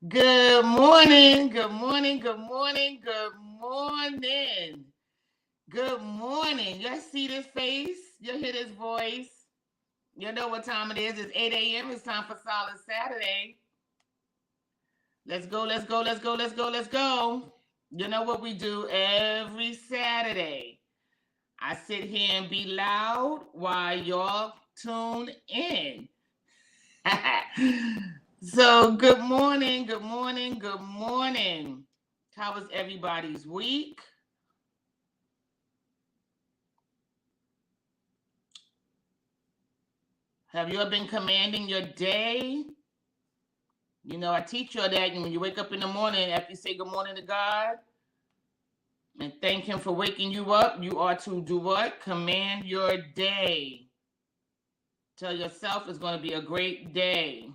Good morning, good morning, good morning, good morning, good morning. You see this face? You hear this voice? You know what time it is. It's 8 a.m. It's time for Solace Saturday. Let's go, let's go, let's go, let's go, let's go. You know what we do every Saturday? I sit here and be loud while y'all tune in. So, good morning, good morning, good morning. How was everybody's week? Have you ever been commanding your day? You know, I teach you that when you wake up in the morning, after you say good morning to God and thank Him for waking you up, you are to do what? Command your day. Tell yourself it's going to be a great day.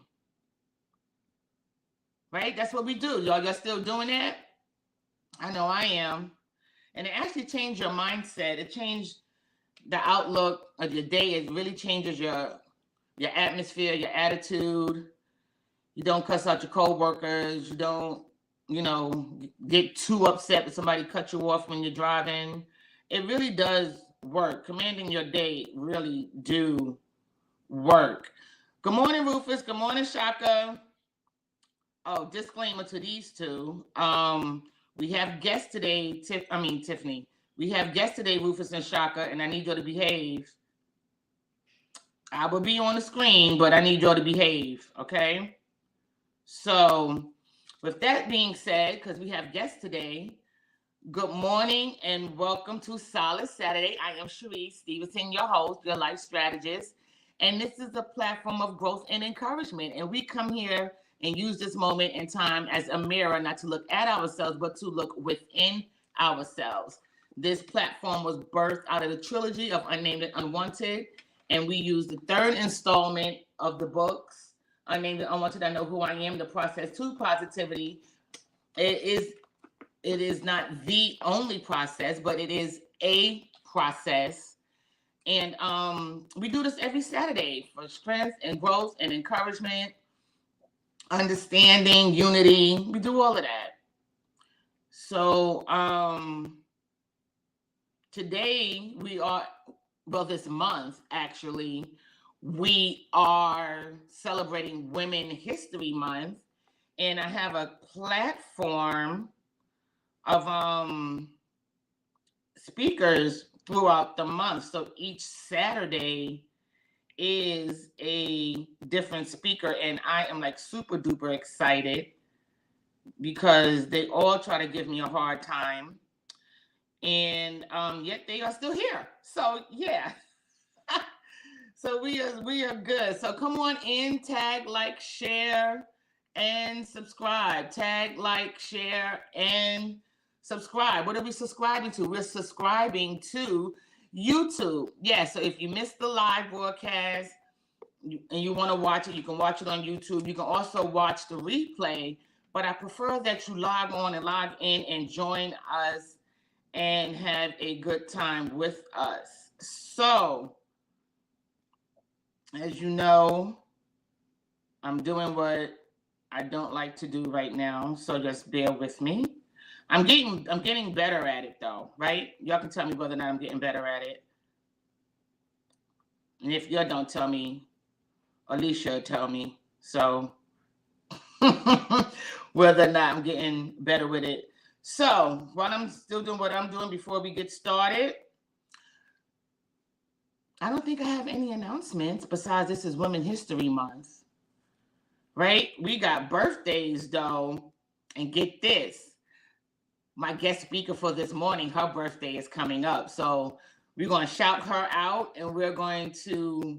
Right? That's what we do. Y'all still doing that? I know I am. And it actually changed your mindset. It changed the outlook of your day. It really changes your atmosphere, your attitude. You don't cuss out your coworkers. You don't, get too upset if somebody cut you off when you're driving. It really does work. Commanding your day really do work. Good morning, Rufus. Good morning, Shaka. Oh, disclaimer to these two. We have guests today, Tiffany. We have guests today, Rufus and Shaka, and I need you to behave. I will be on the screen, but I need y'all to behave, okay? So, with that being said, because we have guests today, good morning and welcome to Solace Saturday. I am Cherise Stevenson, your host, your life strategist, and this is a platform of growth and encouragement. And we come here and use this moment in time as a mirror, not to look at ourselves, but to look within ourselves. This platform was birthed out of the trilogy of Unnamed and Unwanted, and we use the third installment of the books, Unnamed and Unwanted, I Know Who I Am, The Process to Positivity. It is not the only process, but it is a process. And we do this every Saturday for strength and growth and encouragement, understanding, unity. We do all of that. So today this month actually, we are celebrating Women History Month, and I have a platform of speakers throughout the month. So each Saturday is a different speaker, and I am like super duper excited because they all try to give me a hard time, and yet they are still here. So yeah. So we are good. So come on in, tag, like, share, and subscribe. Tag, like, share, and subscribe. What are we subscribing to? We're subscribing to YouTube. Yeah, so if you missed the live broadcast and you want to watch it, you can watch it on YouTube. You can also watch the replay, but I prefer that you log on and log in and join us and have a good time with us. So, as you know, I'm doing what I don't like to do right now, so just bear with me. I'm getting better at it though, right? Y'all can tell me whether or not I'm getting better at it. And if y'all don't tell me, Alicia will tell me. So whether or not I'm getting better with it. So while I'm still doing what I'm doing before we get started, I don't think I have any announcements besides this is Women History Month. Right? We got birthdays though. And get this. My guest speaker for this morning, her birthday is coming up. So we're going to shout her out, and we're going to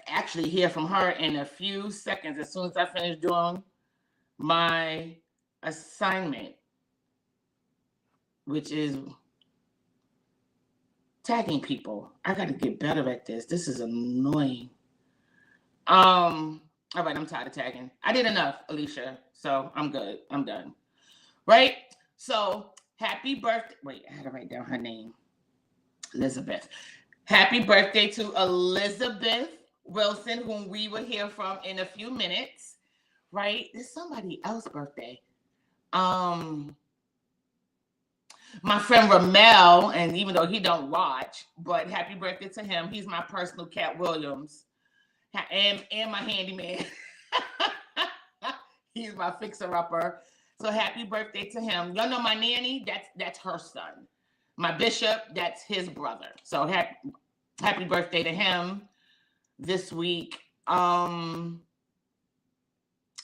actually hear from her in a few seconds as soon as I finish doing my assignment, which is tagging people. I got to get better at this. This is annoying. All right, I'm tired of tagging. I did enough, Alicia, so I'm good. I'm done. Right? So, happy birthday. Wait, I had to write down her name. Elizabeth. Happy birthday to Elizabeth Wilson, whom we will hear from in a few minutes. right? It's somebody else's birthday. My friend Ramel, and even though he don't watch, but happy birthday to him. He's my personal Cat Williams, and my handyman. He's my fixer-upper. So happy birthday to him. Y'all know my nanny, that's her son. My bishop, that's his brother. So happy birthday to him this week.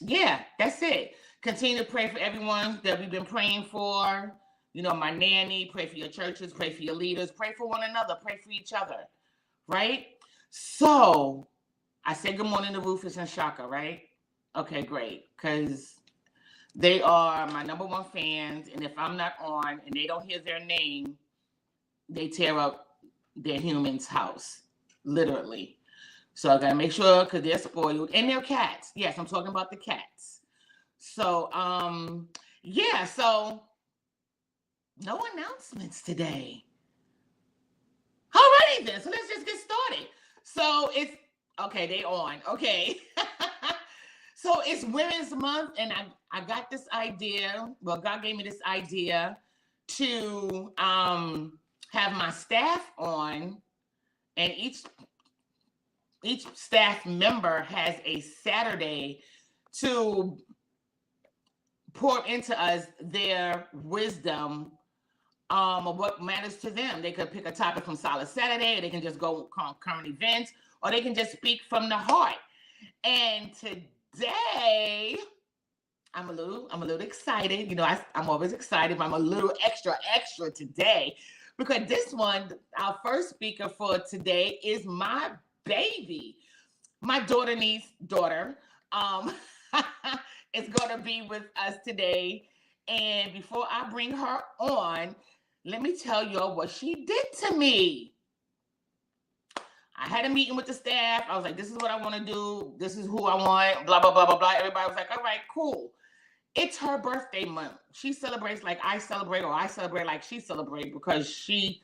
Yeah, that's it. Continue to pray for everyone that we've been praying for. You know, my nanny, pray for your churches, pray for your leaders, pray for one another, pray for each other, right? So I said good morning to Rufus and Shaka, right? Okay, great, because they are my number one fans, and if I'm not on and they don't hear their name, they tear up their human's house, literally. So I gotta make sure, because they're spoiled, and they're cats. Yes, I'm talking about the cats. So, yeah, so no announcements today. Alrighty then, so let's just get started. So it's, okay, they on, okay. So it's Women's Month, and I got this idea, well, God gave me this idea to have my staff on, and each staff member has a Saturday to pour into us their wisdom of what matters to them. They could pick a topic from Solace Saturday, or they can just go current events, or they can just speak from the heart. And today, I'm a little excited. You know, I'm always excited, but I'm a little extra today, because this one, our first speaker for today, is my baby, my daughter is going to be with us today. And before I bring her on, let me tell y'all what she did to me. I had a meeting with the staff. I was like, this is what I want to do. This is who I want, blah, blah, blah, blah, blah. Everybody was like, all right, cool. It's her birthday month. She celebrates like I celebrate, or I celebrate like she celebrates, because she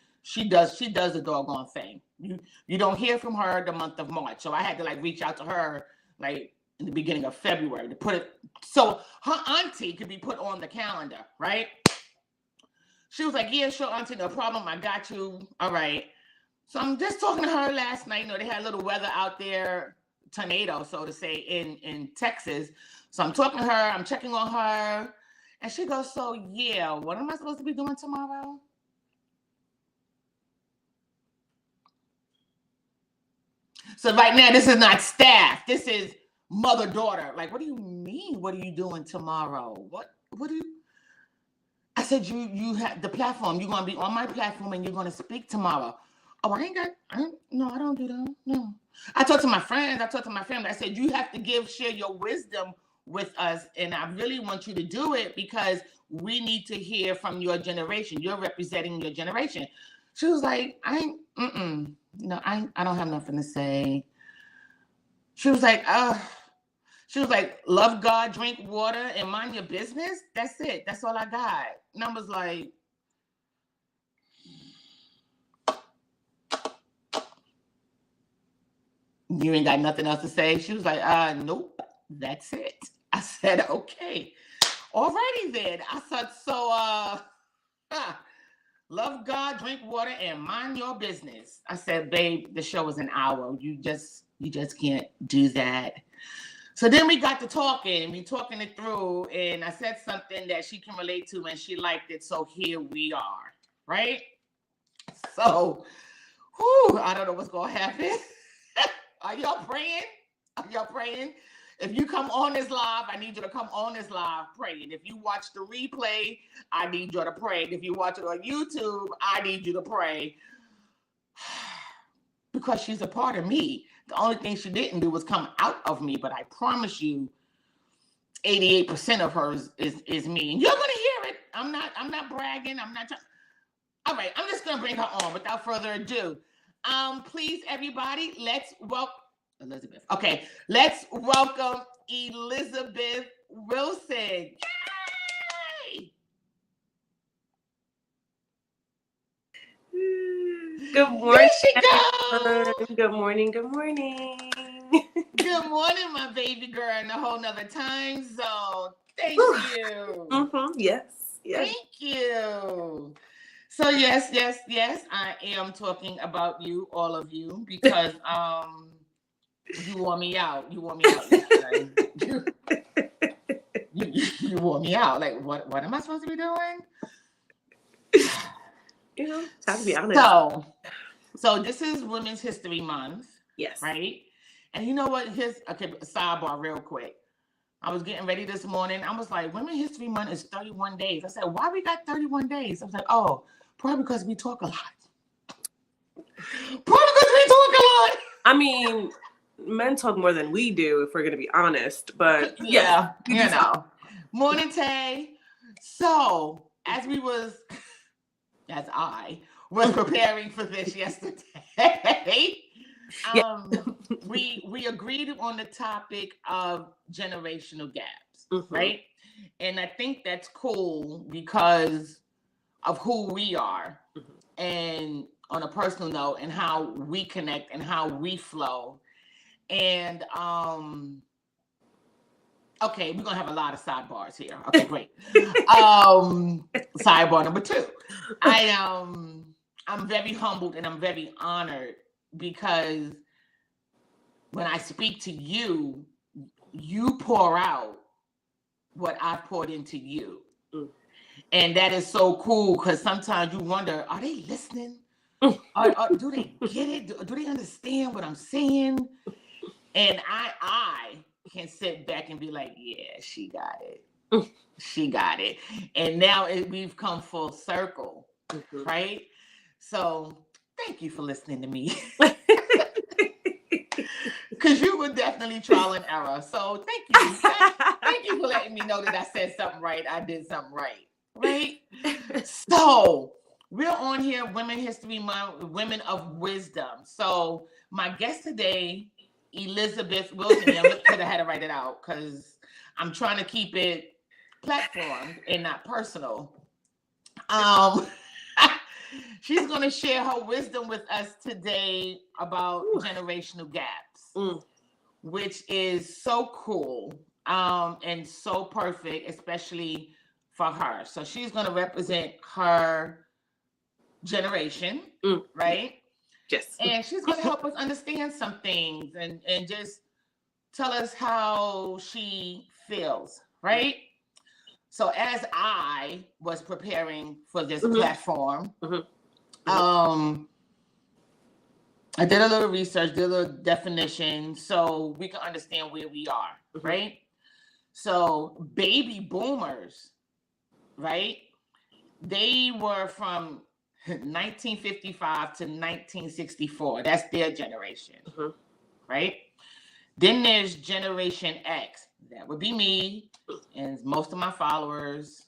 does the doggone thing. You don't hear from her the month of March. So I had to like reach out to her like in the beginning of February to put it so her auntie could be put on the calendar, right? She was like, yeah, sure, auntie, no problem. I got you. All right. So I'm just talking to her last night. You know, they had a little weather out there, tornado, so to say, in Texas. So I'm talking to her, I'm checking on her, and she goes, so yeah, what am I supposed to be doing tomorrow? So right now, this is not staff. This is mother-daughter. Like, what do you mean? What are you doing tomorrow? What do you? I said, you have the platform. You're going to be on my platform, and you're going to speak tomorrow. Oh, I don't do that. No. I talked to my friends. I talked to my family. I said, you have to share your wisdom with us. And I really want you to do it, because we need to hear from your generation. You're representing your generation. She was like, I don't have nothing to say. She was like, love God, drink water, and mind your business. That's it. That's all I got. And I was like, you ain't got nothing else to say? She was like, nope, that's it. I said, okay. Alrighty then. I said, so love God, drink water, and mind your business. I said, babe, the show is an hour. You just can't do that. So then we got to talking it through, and I said something that she can relate to, and she liked it. So here we are, right? So, I don't know what's going to happen. Are y'all praying? If you come on this live, I need you to come on this live praying. If you watch the replay, I need you to pray. If you watch it on YouTube, I need you to pray. Because she's a part of me. The only thing she didn't do was come out of me, but I promise you, 88% of hers is me. And you're gonna hear it. I'm not bragging. I'm not trying. All right, I'm just gonna bring her on without further ado. Please, everybody, let's welcome Elizabeth. Okay, let's welcome Elizabeth Wilson. Yay! Good morning. There she goes. Good morning. Good morning, my baby girl in a whole nother time zone. Thank you. Yes. Thank you. So yes, I am talking about you, all of you, because you wore me out. You wore me out yesterday. you wore me out. Like what am I supposed to be doing? Have to be honest. So this is Women's History Month. Yes. Right? And you know what? Sidebar real quick. I was getting ready this morning. I was like, Women's History Month is 31 days. I said, why we got 31 days? I was like, oh, probably because we talk a lot. I mean, men talk more than we do, if we're going to be honest. But yeah, you know. Morning, Tay. So, as I was preparing for this yesterday, we agreed on the topic of generational gaps, right? And I think that's cool because of who we are, and on a personal note, and how we connect and how we flow. And okay, we're gonna have a lot of sidebars here. Okay, great. Sidebar number 2. I'm very humbled and I'm very honored because when I speak to you, you pour out what I poured into you. And that is so cool because sometimes you wonder, are they listening? Do they get it? Do they understand what I'm saying? And I can sit back and be like, yeah, she got it. She got it. And now we've come full circle, right? So thank you for listening to me. Because you were definitely trial and error. So thank you. Thank you for letting me know that I said something right. I did something right. Right? So we're on here, Women History Month, Women of Wisdom. So my guest today, Elizabeth Wilson. I could have had to write it out because I'm trying to keep it platform and not personal. She's going to share her wisdom with us today about generational gaps, which is so cool and so perfect, especially for her. So she's going to represent her generation, right? Yes. And she's going to help us understand some things and just tell us how she feels, right? So as I was preparing for this platform, I did a little research, did a little definition so we can understand where we are, right? So baby boomers, right? They were from 1955 to 1964. That's their generation, right? Then there's Generation X. That would be me and most of my followers.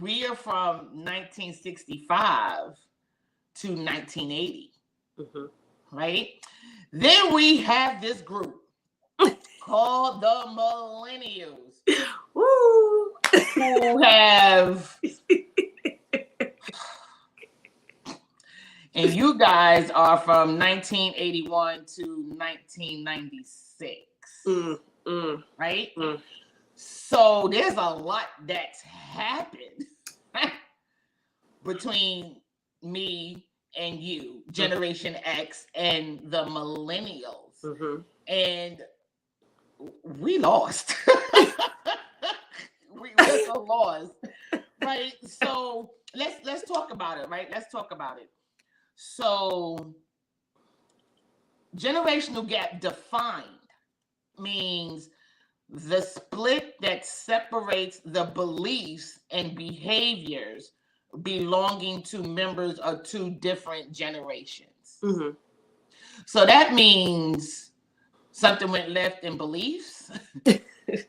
We are from 1965 to 1980, right? Then we have this group called the Millennials, who have, and you guys are from 1981 to 1996, right? So there's a lot that's happened between me and you, Generation X and the Millennials. And we lost. We're so lost. Right? So let's talk about it, right? Let's talk about it. So generational gap defined means the split that separates the beliefs and behaviors belonging to members of two different generations. So that means something went left in beliefs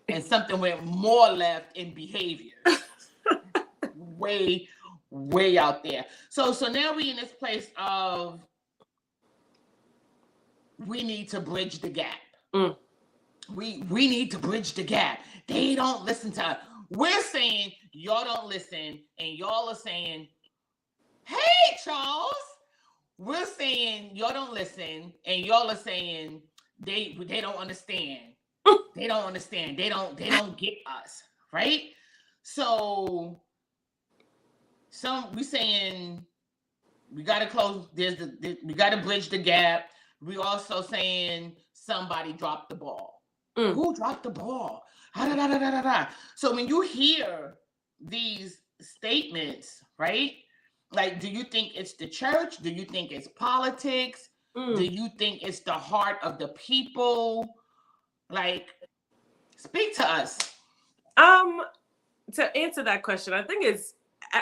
and something went more left in behavior. Way out there. So now we're in this place of we need to bridge the gap. We need to bridge the gap. They don't listen to us. We're saying y'all don't listen, and y'all are saying, hey, Charles, we're saying y'all don't listen, and y'all are saying they don't understand. They don't understand. They don't get us, right? So we saying we gotta close. We gotta bridge the gap. We also saying somebody dropped the ball. Who dropped the ball? So when you hear these statements, right? Like, do you think it's the church? Do you think it's politics? Do you think it's the heart of the people? Like, speak to us. To answer that question, I think it's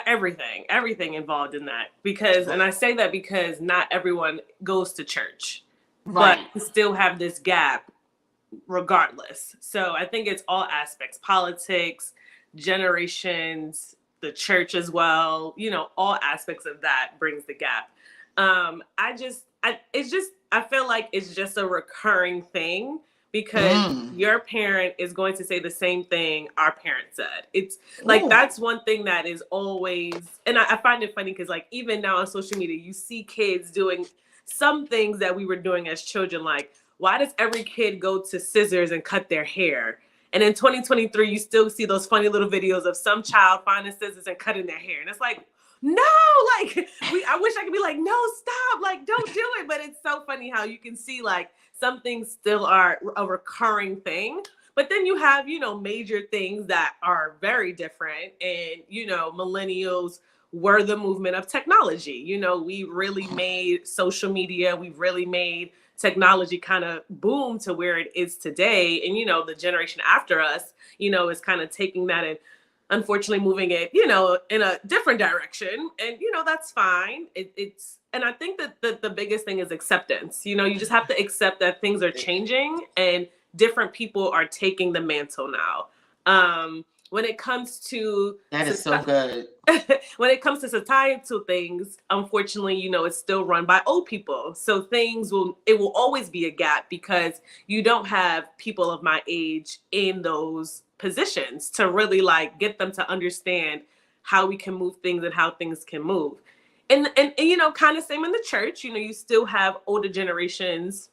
everything involved in that, because, and I say that because not everyone goes to church, right, but still have this gap regardless. So I think it's all aspects: politics, generations, the church as well. All aspects of that brings the gap. I feel like it's just a recurring thing, because your parent is going to say the same thing our parent said. It's like, that's one thing that is always, and I find it funny because, like, even now on social media, you see kids doing some things that we were doing as children. Like, why does every kid go to scissors and cut their hair? And in 2023, you still see those funny little videos of some child finding scissors and cutting their hair. And it's like, no, like, I wish I could be like, no, stop, like, don't do it. But it's so funny how you can see, like, some things still are a recurring thing. But then you have, major things that are very different. And, millennials were the movement of technology. We really made social media. We really made technology kind of boom to where it is today. And, the generation after us, is kind of taking that and unfortunately moving it, in a different direction. And, that's fine. And I think that the biggest thing is acceptance. You just have to accept that things are changing and different people are taking the mantle now. When it comes to that is so good. When it comes to societal things, unfortunately, it's still run by old people. So it will always be a gap, because you don't have people of my age in those positions to really, like, get them to understand how we can move things and how things can move. And kind of same in the church. You still have older generations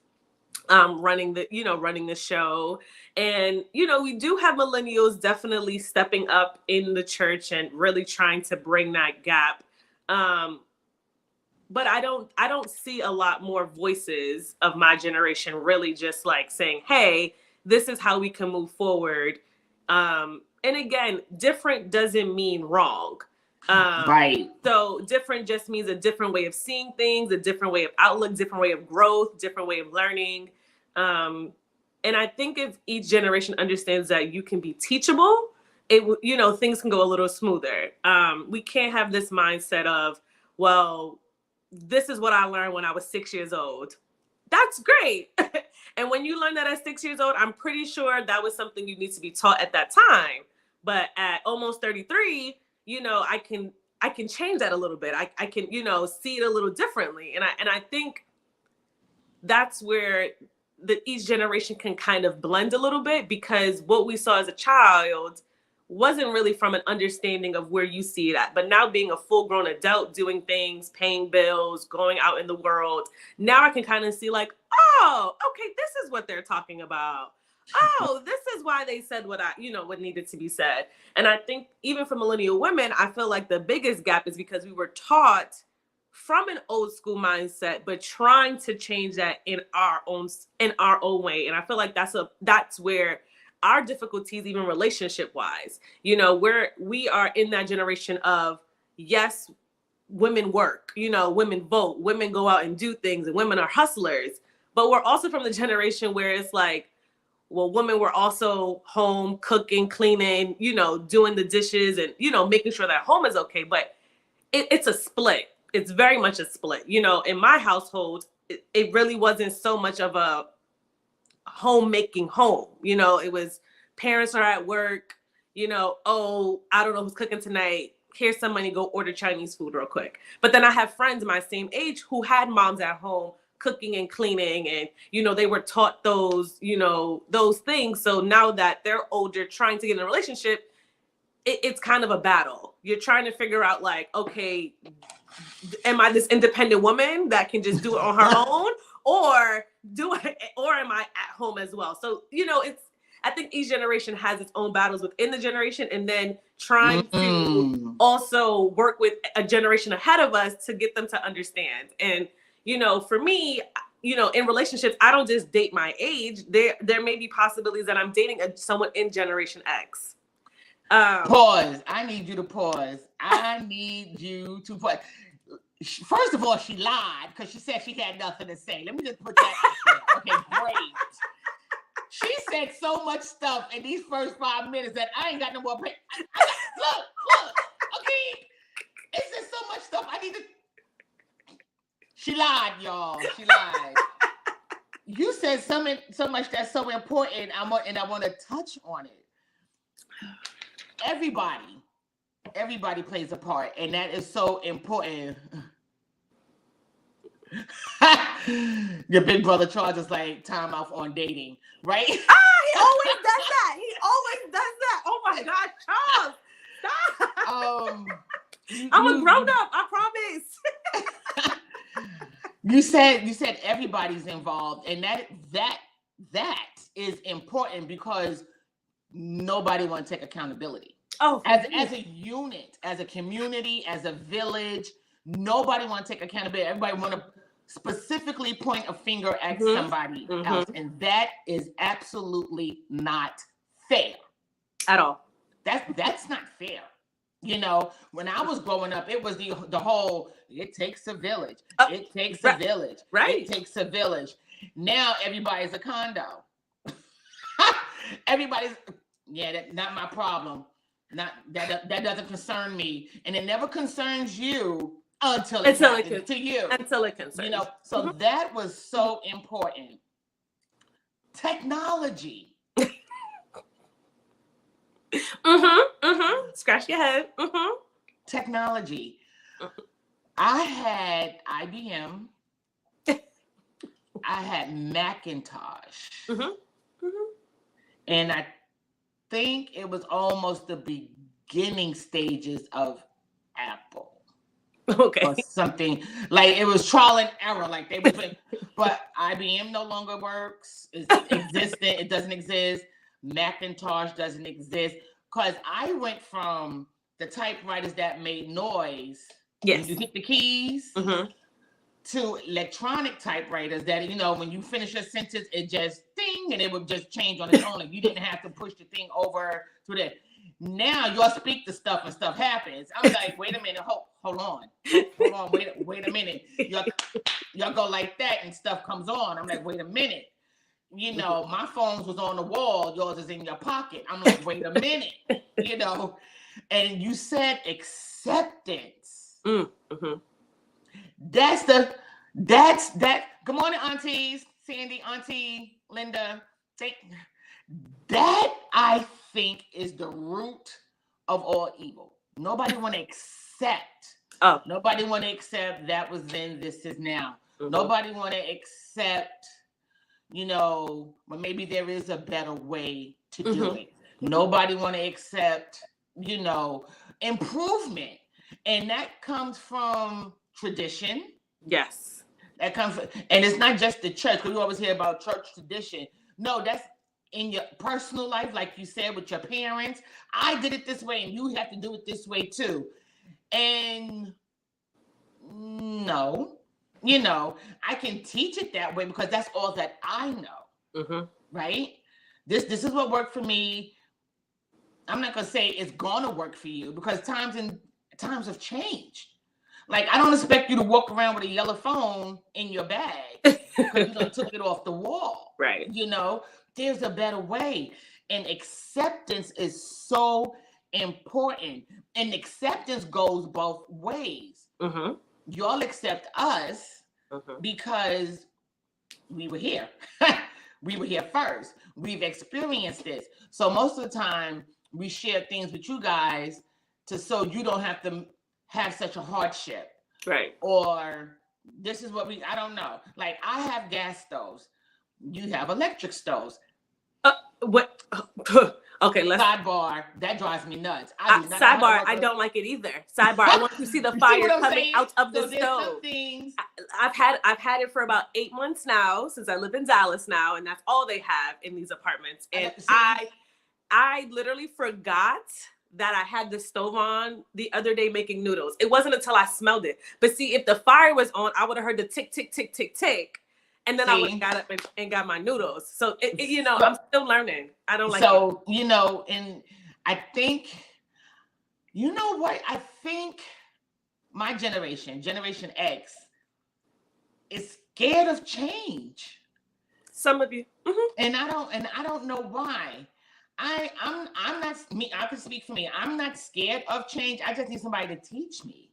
running the show. And, we do have millennials definitely stepping up in the church and really trying to bring that gap. But I don't see a lot more voices of my generation really just, like, saying, hey, this is how we can move forward. And again, different doesn't mean wrong. Right. So different just means a different way of seeing things, a different way of outlook, different way of growth, different way of learning. And I think if each generation understands that you can be teachable, things can go a little smoother. We can't have this mindset of, well, this is what I learned when I was 6 years old. That's great. And when you learn that at 6 years old, I'm pretty sure that was something you need to be taught at that time. But at almost 33, I can change that a little bit. I can, see it a little differently. And I think that's where each generation can kind of blend a little bit, because what we saw as a child wasn't really from an understanding of where you see it at. But now, being a full grown adult, doing things, paying bills, going out in the world, now I can kind of see, like, oh, okay, this is what they're talking about. Oh, this is why they said what needed to be said. And I think even for millennial women, I feel like the biggest gap is because we were taught from an old school mindset, but trying to change that in our own way. And I feel like that's where our difficulties, even relationship wise, we are in that generation of, yes, women work, women vote, women go out and do things, and women are hustlers. But we're also from the generation where it's like, well, women were also home cooking, cleaning, doing the dishes and, making sure that home is okay. But it's a split. It's very much a split. In my household, it really wasn't so much of a homemaking home. It was parents are at work, oh, I don't know who's cooking tonight. Here's some money, go order Chinese food real quick. But then I have friends my same age who had moms at home cooking and cleaning, and they were taught those things. So now that they're older, trying to get in a relationship, it's kind of a battle. You're trying to figure out like, okay, am I this independent woman that can just do it on her own, or am I at home as well? So, you know, I think each generation has its own battles within the generation, and then trying to also work with a generation ahead of us to get them to understand. And, you know, for me, you know, in relationships, I don't just date my age. There may be possibilities that I'm dating someone in Generation X. Pause. I need you to pause. I need you to pause. First of all, she lied because she said she had nothing to say. Let me just put that out there. Okay, great. She said so much stuff in these first 5 minutes that I ain't got no more. Look. Okay, it's just so much stuff. I need to. She lied, y'all. She lied. You said so much that's so important. I want to touch on it. Everybody plays a part, and that is so important. Your big brother charges like time off on dating, right? He always does that. Oh my God, Charles, stop. I'm a grown up, I promise. You said everybody's involved, and that is important because nobody wants to take accountability. Oh, as a unit, as a community, as a village, nobody want to take accountability. Everybody want to specifically point a finger at somebody else, and that is absolutely not fair at all. That's not fair. You know, when I was growing up, it was the whole it takes a village. It takes a village. Right. It takes a village. Now everybody's a condo. Everybody's that's not my problem. Not that doesn't concern me, and it never concerns you until it happens to you. Until it concerns you know. So that was so important. Technology. Scratch your head. Technology. I had IBM. I had Macintosh. And I think it was almost the beginning stages of Apple. Okay. Or something. Like it was trial and error. Like they were but IBM no longer works. It's existent. It doesn't exist. Macintosh doesn't exist. Because I went from the typewriters that made noise. Yes. You hit the keys. To electronic typewriters that, you know, when you finish a sentence, it just ding, and it would just change on its own. Like you didn't have to push the thing over to that. Now y'all speak the stuff and stuff happens. I'm like, wait a minute, hold on, wait a minute. Y'all go like that and stuff comes on. I'm like, wait a minute. You know, my phone was on the wall, yours is in your pocket. I'm like, wait a minute, you know. And you said acceptance. That's that. Good morning, aunties, Sandy, Auntie, Linda. That I think is the root of all evil. Nobody want to accept. Nobody want to accept that was then, this is now. Nobody want to accept, you know, well, maybe there is a better way to do it. Nobody want to accept, you know, improvement. And that comes from tradition. Yes. That comes from, and it's not just the church, because we always hear about church tradition. No, that's in your personal life, like you said, with your parents. I did it this way, and you have to do it this way too. And no, you know, I can teach it that way because that's all that I know. Right? This is what worked for me. I'm not gonna say it's gonna work for you because times have changed. Like, I don't expect you to walk around with a yellow phone in your bag because you took it off the wall. Right. You know, there's a better way. And acceptance is so important. And acceptance goes both ways. Y'all accept us because we were here. We were here first. We've experienced this. So most of the time, we share things with you guys so you don't have to have such a hardship. Right. Or this is what I don't know. Like, I have gas stoves. You have electric stoves. What? Okay, Sidebar, that drives me nuts. I do not know how to sidebar, work I with don't like it either. Sidebar, I want to see the fire coming out of the So there's some stove. things. I've had it for about 8 months now, since I live in Dallas now, and that's all they have in these apartments. And I literally forgot that I had the stove on the other day making noodles. It wasn't until I smelled it. But see, if the fire was on, I would have heard the tick, tick, tick, tick, tick. And then I would have got up and got my noodles. So, I'm still learning. I don't like it. So, and I think, you know what? I think my generation, Generation X, is scared of change. Some of you. Mm-hmm. And I don't know why. I'm not me. I can speak for me. I'm not scared of change. I just need somebody to teach me.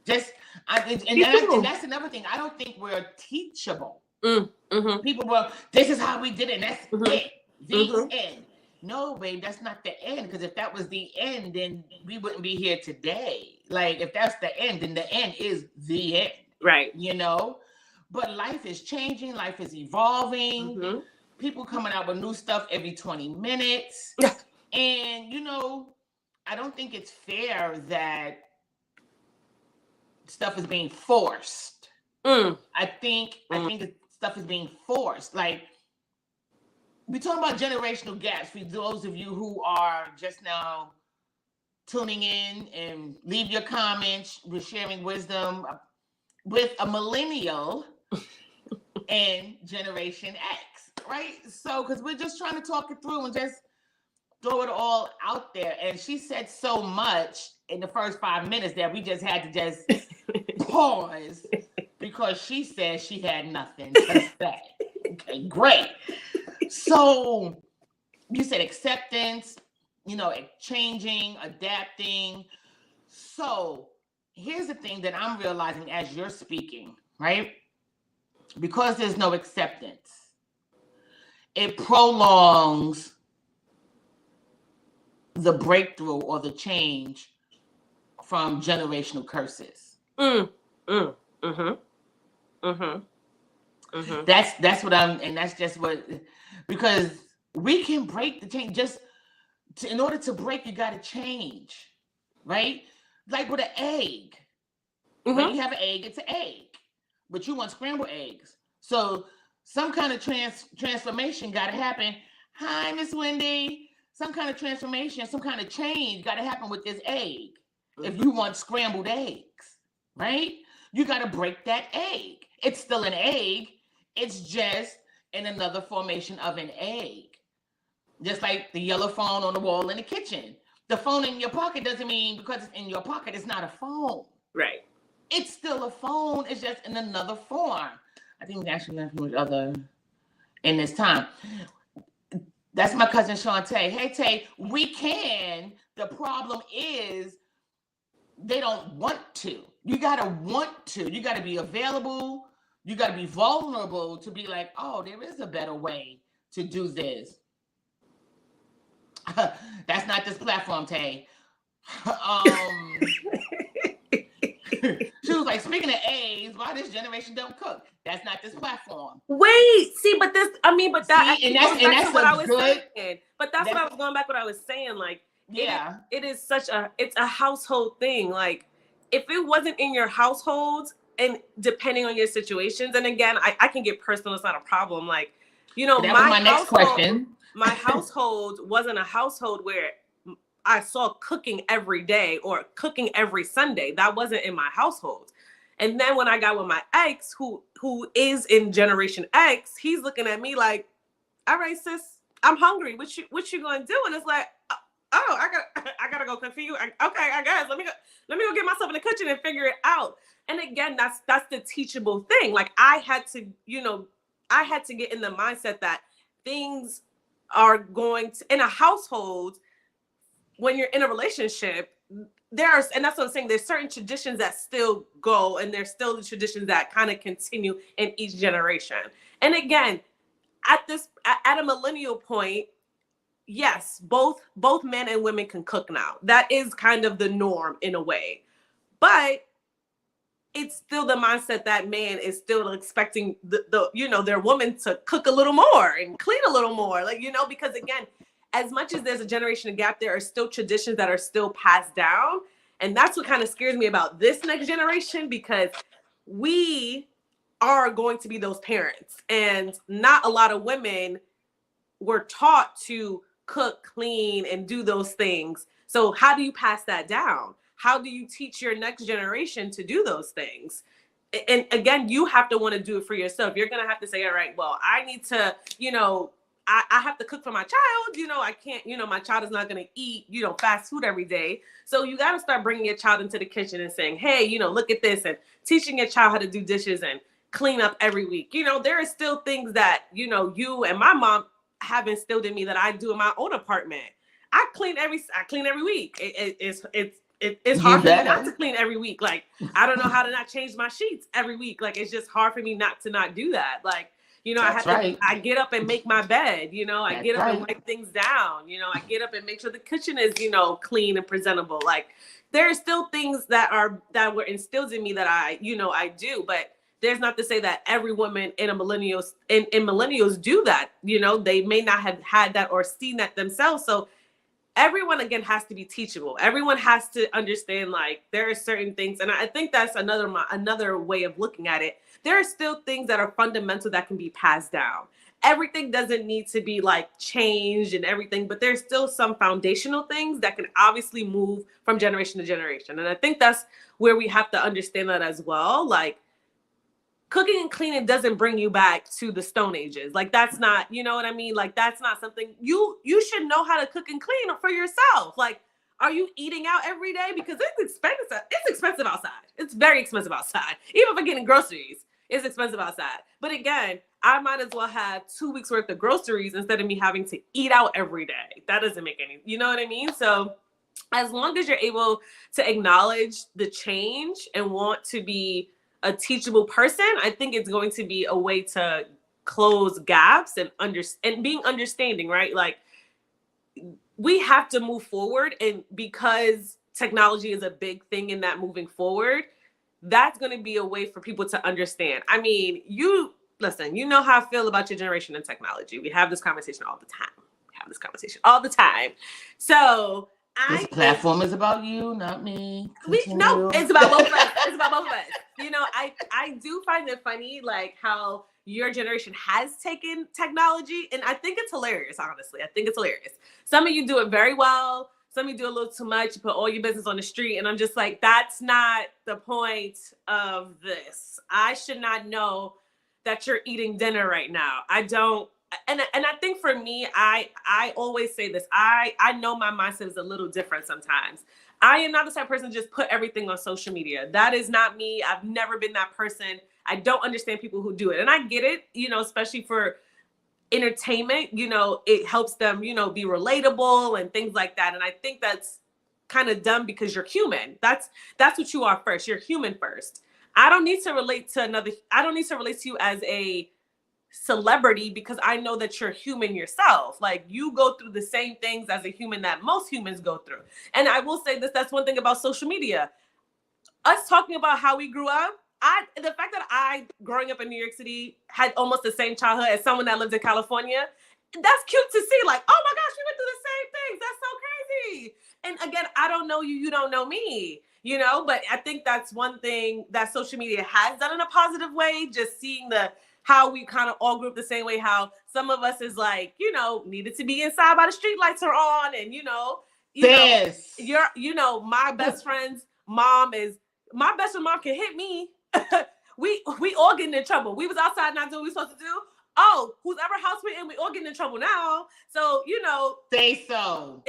And that's another thing. I don't think we're teachable. Mm-hmm. People were, this is how we did it. That's it. The end. No, babe, that's not the end. Because if that was the end, then we wouldn't be here today. Like, if that's the end, then the end is the end. Right. But life is changing. Life is evolving. Mm-hmm. People coming out with new stuff every 20 minutes. And, I don't think it's fair that stuff is being forced. I think stuff is being forced. Like, we're talking about generational gaps. For those of you who are just now tuning in, and leave your comments, we're sharing wisdom with a millennial and Generation X, right? So, because we're just trying to talk it through and just throw it all out there. And she said so much in the first 5 minutes that we just had to just pause, because she said she had nothing to say. Okay, great. So you said acceptance, changing, adapting. So here's the thing that I'm realizing as you're speaking, right? Because there's no acceptance, it prolongs the breakthrough or the change from generational curses. That's what and that's just what, because we can break the change. In order to break, you got to change, right? Like with an egg. When you have an egg, it's an egg, but you want scrambled eggs. So some kind of transformation got to happen. Hi, Miss Wendy. Some kind of transformation, some kind of change got to happen with this egg. If you want scrambled eggs, right? You got to break that egg. It's still an egg. It's just in another formation of an egg. Just like the yellow phone on the wall in the kitchen. The phone in your pocket doesn't mean because it's in your pocket, it's not a phone. Right. It's still a phone. It's just in another form. I think we actually learned from each other in this time. That's my cousin Shantae. Hey, Tay, we can. The problem is they don't want to. You got to want to. You got to be available. You got to be vulnerable to be like, oh, there is a better way to do this. That's not this platform, Tay. She was like, speaking of A's, why this generation don't cook? That's not this platform. Wait, see, but that's what I was good. saying. But that's what I was going back what I was saying. Like, yeah, it is it's a household thing. Like, if it wasn't in your household, and depending on your situations, and again, I can get personal, it's not a problem. Like, my next question. My household wasn't a household where I saw cooking every day or cooking every Sunday. That wasn't in my household. And then when I got with my ex, who is in Generation X, he's looking at me like, all right, sis, I'm hungry. What you gonna do? And it's like, oh, I gotta go cook for you. Okay, I guess. Let me go get myself in the kitchen and figure it out. And again, that's the teachable thing. Like, I had to get in the mindset that things are going to, in a household, when you're in a relationship, and that's what I'm saying, there's certain traditions that still go, and there's still the traditions that kind of continue in each generation. And again, at a millennial point, yes, both men and women can cook now. That is kind of the norm in a way. But it's still the mindset that man is still expecting their woman to cook a little more and clean a little more. Like, because again, as much as there's a generation gap, there are still traditions that are still passed down. And that's what kind of scares me about this next generation, because we are going to be those parents. And not a lot of women were taught to cook, clean, and do those things. So how do you pass that down? How do you teach your next generation to do those things? And again, you have to want to do it for yourself. You're going to have to say, all right, well, I need to, I have to cook for my child. I can't, my child is not going to eat, fast food every day. So you got to start bringing your child into the kitchen and saying, hey, look at this, and teaching your child how to do dishes and clean up every week. There are still things that, you and my mom have instilled in me that I do in my own apartment. I clean every week. It's hard for me not to clean every week. Like, I don't know how to not change my sheets every week. Like, it's just hard for me not to not do that. Like, I get up and make my bed, I get up and wipe things down, I get up and make sure the kitchen is, clean and presentable. Like, there are still things that were instilled in me that I do, but there's not to say that every woman in millennials do that. They may not have had that or seen that themselves. So everyone, again, has to be teachable. Everyone has to understand, like, there are certain things. And I think that's another way of looking at it. There are still things that are fundamental that can be passed down. Everything doesn't need to be like changed and everything, but there's still some foundational things that can obviously move from generation to generation. And I think that's where we have to understand that as well. Like, cooking and cleaning doesn't bring you back to the Stone Ages. Like, that's not, you know what I mean? Like, that's not something you should know how to cook and clean for yourself. Like, are you eating out every day? Because it's expensive. It's expensive outside. It's very expensive outside. Even for getting groceries, it's expensive outside. But again, I might as well have 2 weeks worth of groceries instead of me having to eat out every day. That doesn't make any, you know what I mean? So as long as you're able to acknowledge the change and want to be a teachable person, I think it's going to be a way to close gaps and being understanding, right? Like, we have to move forward, and because technology is a big thing in that moving forward, that's going to be a way for people to understand. I mean, listen, you know how I feel about your generation and technology. We have this conversation all the time. So this platform is about you, not me. No, it's about both of us. I do find it funny, like, how your generation has taken technology, and I think it's hilarious, honestly. I think it's hilarious. Some of you do it very well. Some of you do a little too much. You put all your business on the street, and I'm just like, that's not the point of this. I should not know that you're eating dinner right now. I don't. And I think for me, I always say this. I know my mindset is a little different sometimes. I am not the type of person to just put everything on social media. That is not me. I've never been that person. I don't understand people who do it. And I get it, especially for entertainment, it helps them, be relatable and things like that. And I think that's kind of dumb, because you're human. That's what you are first. You're human first. I don't need to relate to you as a celebrity, because I know that you're human yourself. Like, you go through the same things as a human that most humans go through. And I will say this, that's one thing about social media. Us talking about how we grew up, the fact that I, growing up in New York City, had almost the same childhood as someone that lived in California, that's cute to see. Like, oh my gosh, we went through the same things. That's so crazy. And again, I don't know you, you don't know me, but I think that's one thing that social media has done in a positive way, just seeing how we kind of all grew up the same way, how some of us is like, needed to be inside by the street lights are on. And, my best friend's mom can hit me. we all getting in trouble. We was outside not doing what we supposed to do. Oh, whose ever house we're in, we all getting in trouble now. So, say so.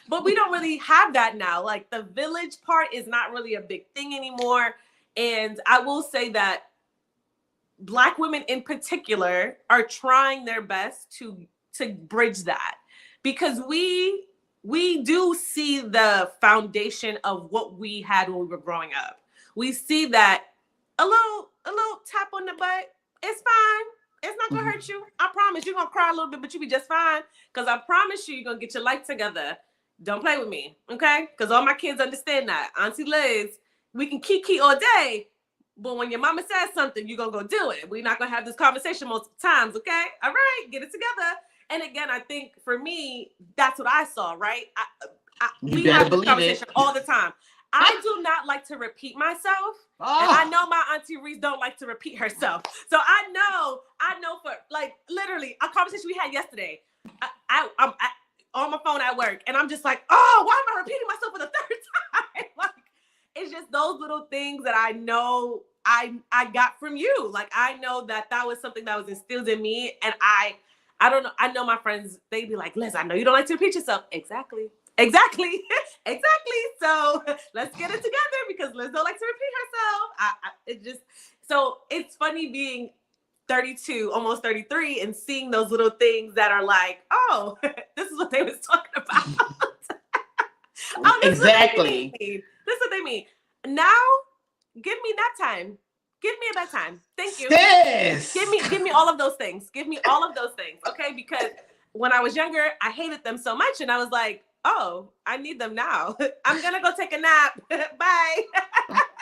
But we don't really have that now. Like, the village part is not really a big thing anymore. And I will say that Black women in particular are trying their best to bridge that, because we do see the foundation of what we had when we were growing up. We see that a little tap on the butt, it's fine. It's not gonna hurt you. I promise. You're gonna cry a little bit, but you'll be just fine. Because I promise you're gonna get your life together. Don't play with me, okay? Because all my kids understand that. Auntie Liz, we can kiki all day, but when your mama says something, you're going to go do it. We're not going to have this conversation multiple times, okay? All right, get it together. And again, I think for me, that's what I saw, right? You we better have this believe conversation it. all the time. I do not like to repeat myself. And I know my Auntie Reese don't like to repeat herself. So I know for like literally a conversation we had yesterday. I'm on my phone at work and I'm just like, oh, why am I repeating myself for the third time? Like, it's just those little things that I know I got from you. Like, I know that was something that was instilled in me. And I don't know. I know my friends, they'd be like, Liz, I know you don't like to repeat yourself. Exactly. So let's get it together because Liz don't like to repeat herself. It just, so it's funny being 32, almost 33, and seeing those little things that are like, oh, this is what they was talking about. Oh, Exactly. This is what they mean. Now, give me that time. Give me a bedtime. Thank you. Sis. Give me all of those things. Give me all of those things. Okay. Because when I was younger, I hated them so much. And I was like, oh, I need them now. I'm going to go take a nap. Bye.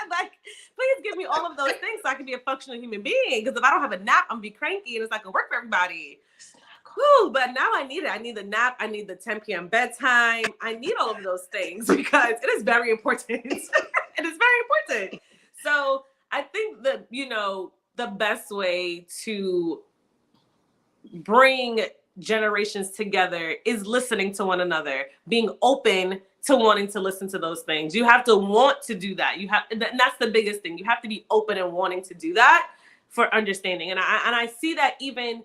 Like, please give me all of those things so I can be a functional human being. Because if I don't have a nap, I'm going to be cranky and it's not going to work for everybody. Whew, but now I need it. I need the nap. I need the 10 p.m. bedtime. I need all of those things because it is very important. It is very important. So I think that, the best way to bring generations together is listening to one another, being open to wanting to listen to those things. You have to want to do that. And that's the biggest thing. You have to be open and wanting to do that for understanding. And I see that even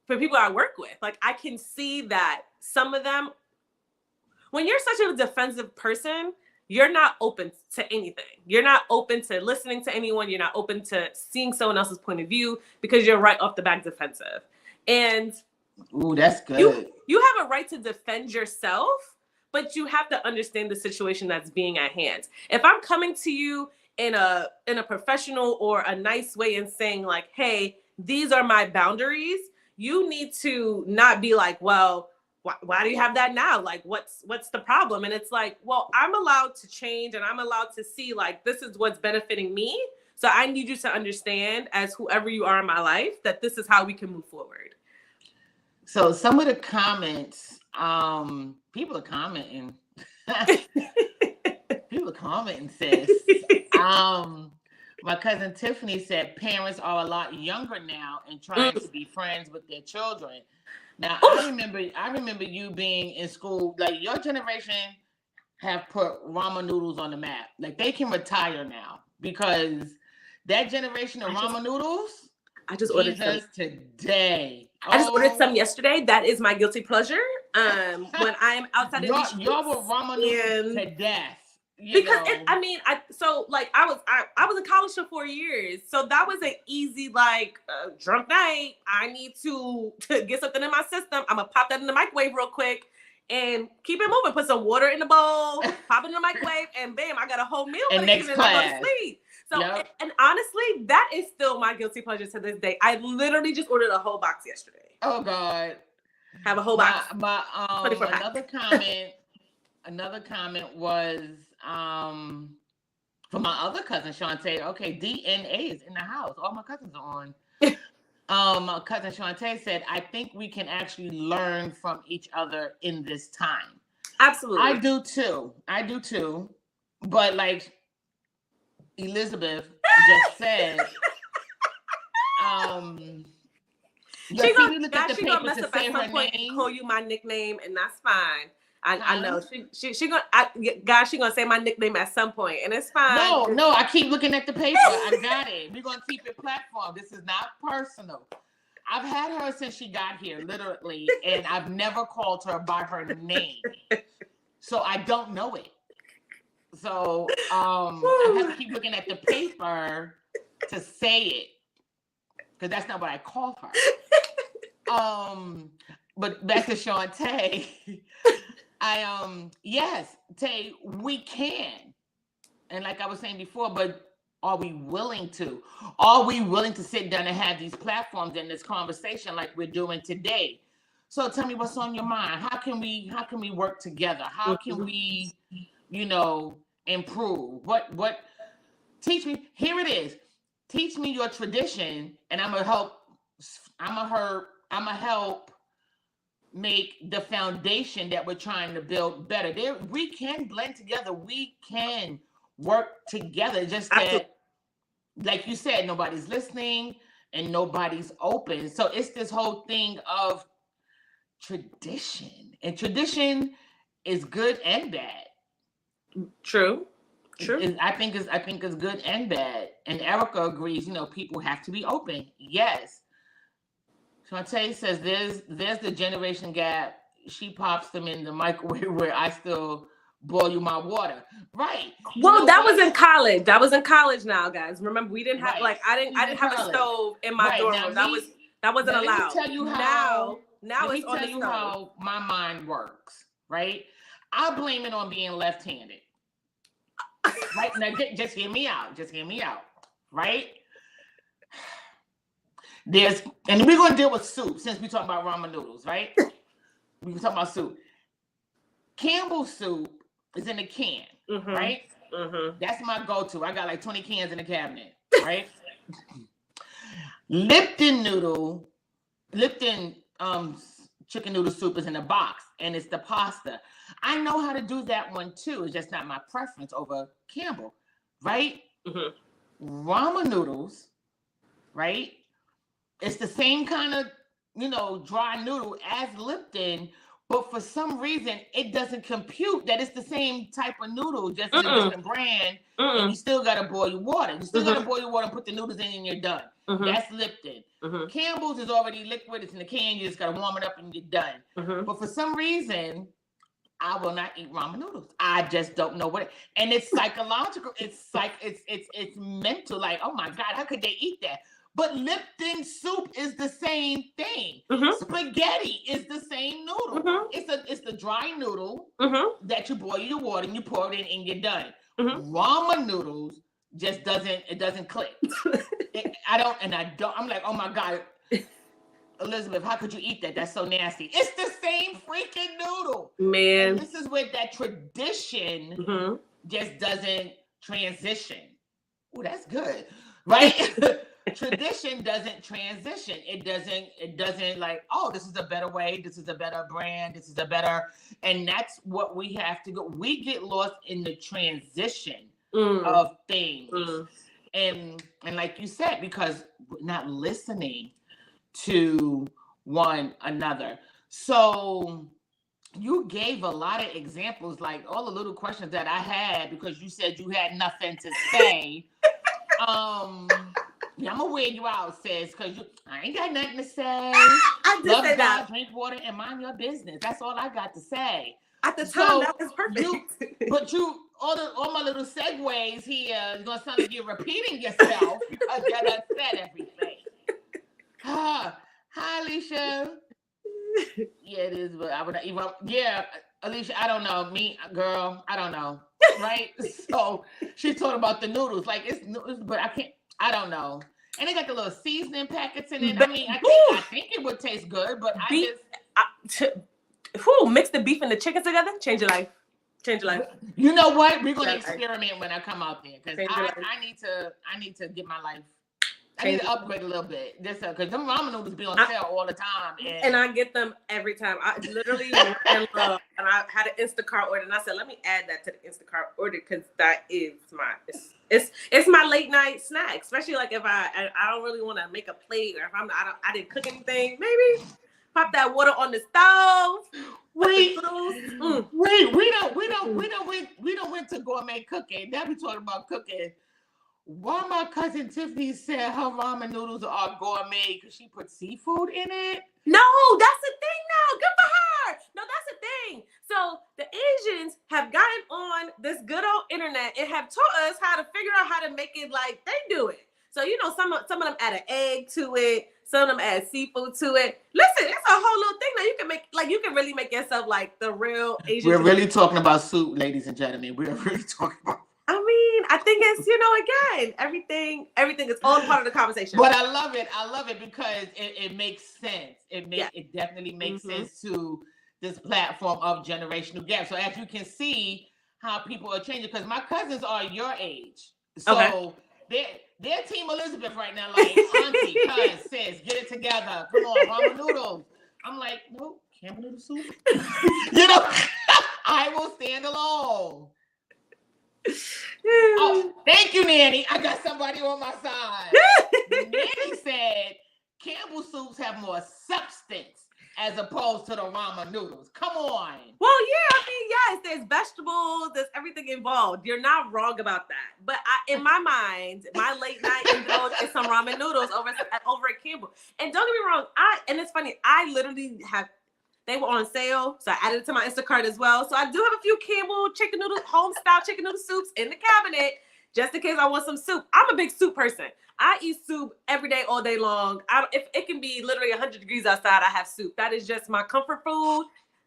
for people I work with. Like, I can see that some of them, when you're such a defensive person, you're not open to anything. You're not open to listening to anyone. You're not open to seeing someone else's point of view because you're right off the bat defensive. And ooh, that's good. You have a right to defend yourself, but you have to understand the situation that's being at hand. If I'm coming to you in a professional or a nice way and saying like, hey, these are my boundaries, you need to not be like, well, why do you have that now? Like, what's the problem? And it's like, well, I'm allowed to change and I'm allowed to see like, this is what's benefiting me. So I need you to understand as whoever you are in my life, that this is how we can move forward. So some of the comments, people are commenting. People are commenting, sis. My cousin Tiffany said parents are a lot younger now and trying to be friends with their children. Now, I remember you being in school, like your generation have put ramen noodles on the map. Like they can retire now because that generation of ramen noodles, I just ordered some today. I just ordered some yesterday. That is my guilty pleasure. When I am outside of the streets. Y'all were ramen noodles to death. Because I was in college for 4 years, so that was an easy drunk night. I need to get something in my system. I'm gonna pop that in the microwave real quick and keep it moving. Put some water in the bowl, pop it in the microwave, and bam, I got a whole meal for the evening. I go to sleep. So and honestly, that is still my guilty pleasure to this day. I literally just ordered a whole box yesterday. Oh God, have a whole box. Another comment was from my other cousin Shantae. Okay, DNA is in the house. All my cousins are on. My cousin Shantae said, I think we can actually learn from each other in this time. Absolutely. I do too. But like Elizabeth just said, she's gonna mess up at some point and call you my nickname, and that's fine. I know she gonna say my nickname at some point, and it's fine. No, I keep looking at the paper. I got it. We're gonna keep it platform. This is not personal. I've had her since she got here, literally, and I've never called her by her name, so I don't know it. So I have to keep looking at the paper to say it because that's not what I call her. But back to Shantae. Yes, Tay, we can. And like I was saying before, but are we willing to? Are we willing to sit down and have these platforms and this conversation like we're doing today? So tell me what's on your mind. How can we work together? How can we, improve? What teach me, here it is. Teach me your tradition and I'm gonna help make the foundation that we're trying to build better. We can blend together. We can work together. Just that, like you said, nobody's listening and nobody's open. So it's this whole thing of tradition, and tradition is good and bad. True. I think it's good and bad. And Erica agrees. People have to be open. Yes. Shantae says there's the generation gap. She pops them in the microwave where I still boil my water. Right. Well, that was in college. That was in college now, guys. Remember, we didn't have I didn't have a stove in my dorm room. That wasn't allowed. Let me tell you how it's on the stove. How my mind works, right? I blame it on being left-handed. Right? Now just hear me out. Right? And we're gonna deal with soup since we talk about ramen noodles, right? We can talk about soup. Campbell's soup is in a can, right? Mm-hmm. That's my go-to. I got like 20 cans in the cabinet, right? Lipton chicken noodle soup is in a box, and it's the pasta. I know how to do that one too. It's just not my preference over Campbell, right? Mm-hmm. Ramen noodles, right? It's the same kind of, dry noodle as Lipton, but for some reason, it doesn't compute that it's the same type of noodle, just a different brand, and you still got to boil your water. You still got to boil your water and put the noodles in and you're done. That's Lipton. Campbell's is already liquid. It's in the can. You just got to warm it up and you're done. But for some reason, I will not eat ramen noodles. I just don't know what and it's psychological. It's mental. Like, oh my God, how could they eat that? But Lipton soup is the same thing. Spaghetti is the same noodle. It's the dry noodle that you boil your water and you pour it in and you're done. Ramen noodles just doesn't click. I'm like, oh my God, Elizabeth, how could you eat that? That's so nasty. It's the same freaking noodle. Man. And this is where that tradition just doesn't transition. Oh, that's good. Right? Tradition doesn't transition. It doesn't like, oh, this is a better way. This is a better brand. This is a better, and that's what we have to go. We get lost in the transition of things. And like you said, because we're not listening to one another. So you gave a lot of examples, like all the little questions that I had, because you said you had nothing to say. Yeah, I'm gonna wear you out, sis, because I ain't got nothing to say. I just Love said God, that. drink water, and mind your business. That's all I got to say. At the time, that was perfect. All my little segues here is gonna sound like you're repeating yourself because you done said everything. Hi, Alicia. Yeah, it is, but I would even. Yeah, Alicia, I don't know. Me, girl, I don't know. Right? So she's talking about the noodles, like it's noodles, but I don't know. And they got the little seasoning packets in it. I mean, I think it would taste good, but mix the beef and the chicken together, change your life. You know what? We're gonna experiment when I come out there, because I need to get my life. I need to upgrade a little bit. Because them ramen noodles be on sale all the time. And I get them every time. I literally went and I had an Instacart order, and I said, let me add that to the Instacart order, because that is it's my late night snack. Especially like if I don't really want to make a plate, or if I didn't cook anything, maybe pop that water on the stove. Wait, we don't went to gourmet cooking. Now we talking about cooking. Why my cousin Tiffany said her ramen noodles are gourmet because she put seafood in it? No, that's the thing now. Good for her. No, that's the thing. So the Asians have gotten on this good old internet and have taught us how to figure out how to make it like they do it. So, some of them add an egg to it. Some of them add seafood to it. Listen, it's a whole little thing that you can make. Like, you can really make yourself like the real Asian. We're really talking about soup, ladies and gentlemen. We're really talking about. I mean, I think it's, again, everything is all part of the conversation. But I love it because it makes sense. It definitely makes sense to this platform of generational gap. So as you can see how people are changing, because my cousins are your age. So they're Team Elizabeth right now, like, auntie, cuz, sis, get it together. Come on, ramen noodles. I'm like, no, Campbell noodle soup? You know, I will stand alone. Oh, thank you, Nanny. I got somebody on my side. Nanny said Campbell soups have more substance as opposed to the ramen noodles. Come on. Well, yeah, I mean, yes, there's vegetables, there's everything involved. You're not wrong about that. But in my mind, my late night indulge is some ramen noodles over at Campbell. And don't get me wrong, and it's funny, I literally they were on sale, so I added it to my Instacart as well. So I do have a few Campbell chicken noodle, home-style chicken noodle soups in the cabinet, just in case I want some soup. I'm a big soup person. I eat soup every day, all day long. If it can be literally 100 degrees outside, I have soup. That is just my comfort food.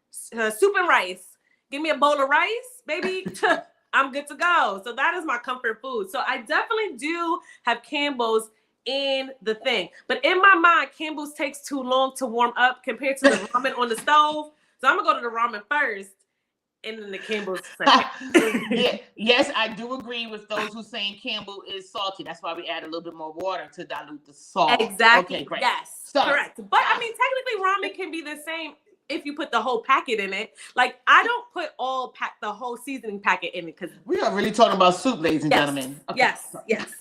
Soup and rice. Give me a bowl of rice, baby. I'm good to go. So that is my comfort food. So I definitely do have Campbell's in the thing. But in my mind, Campbell's takes too long to warm up compared to the ramen on the stove. So I'm going to go to the ramen first. And then the Campbell's yeah, yes, I do agree with those who saying Campbell is salty. That's why we add a little bit more water to dilute the salt. Exactly. Okay, great. Yes, correct. But I mean, technically, ramen can be the same if you put the whole packet in it. Like, I don't put the whole seasoning packet in it because we are really talking about soup, ladies and gentlemen. Okay. Yes.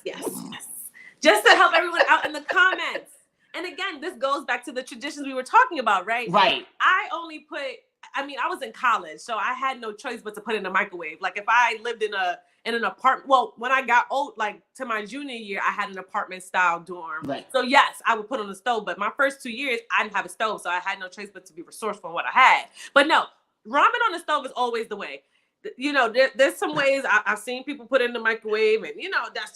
Just to help everyone out in the comments. And again, this goes back to the traditions we were talking about, right? Right. I was in college, so I had no choice but to put it in the microwave. Like if I lived in an apartment, well, when I got old, like to my junior year, I had an apartment style dorm. Right. So yes, I would put on the stove, but my first 2 years, I didn't have a stove, so I had no choice but to be resourceful in what I had. But no, ramen on the stove is always the way. You know, there's some ways I've seen people put it in the microwave, and you know, that's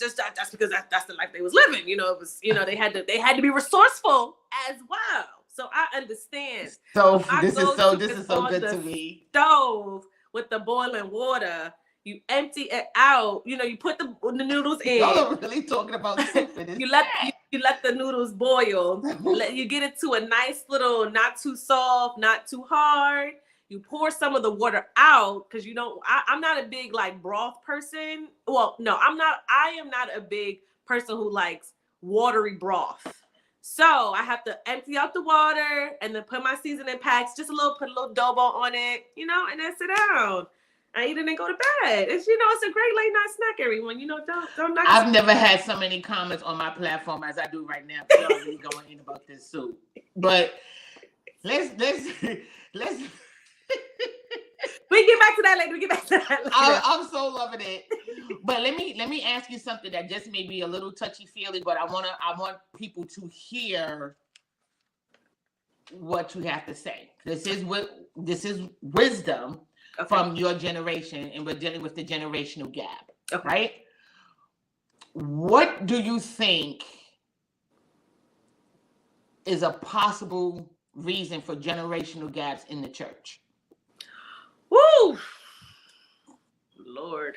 because that's the life they was living. You know, it was, you know, they had to be resourceful as well. So I understand. So this is so good to me. Stove with the boiling water, you empty it out. You know, you put the noodles in. Y'all are really talking about soup. you let the noodles boil. You get it to a nice little, not too soft, not too hard. You pour some of the water out because you don't. I'm not a big like broth person. Well, no, I'm not. I am not a big person who likes watery broth. So I have to empty out the water and then put my seasoning packs, put a little adobo on it, you know, and then sit down. I eat it and go to bed. It's, you know, it's a great late night snack, everyone. You know, don't knock. I've never had so many comments on my platform as I do right now. Y'all really going in about this soup. But let's we get back to that later. I'm so loving it. But let me ask you something that just may be a little touchy-feely, but I want people to hear what you have to say. This is wisdom from your generation, and we're dealing with the generational gap. Okay. Right? What do you think is a possible reason for generational gaps in the church? Woo! Lord.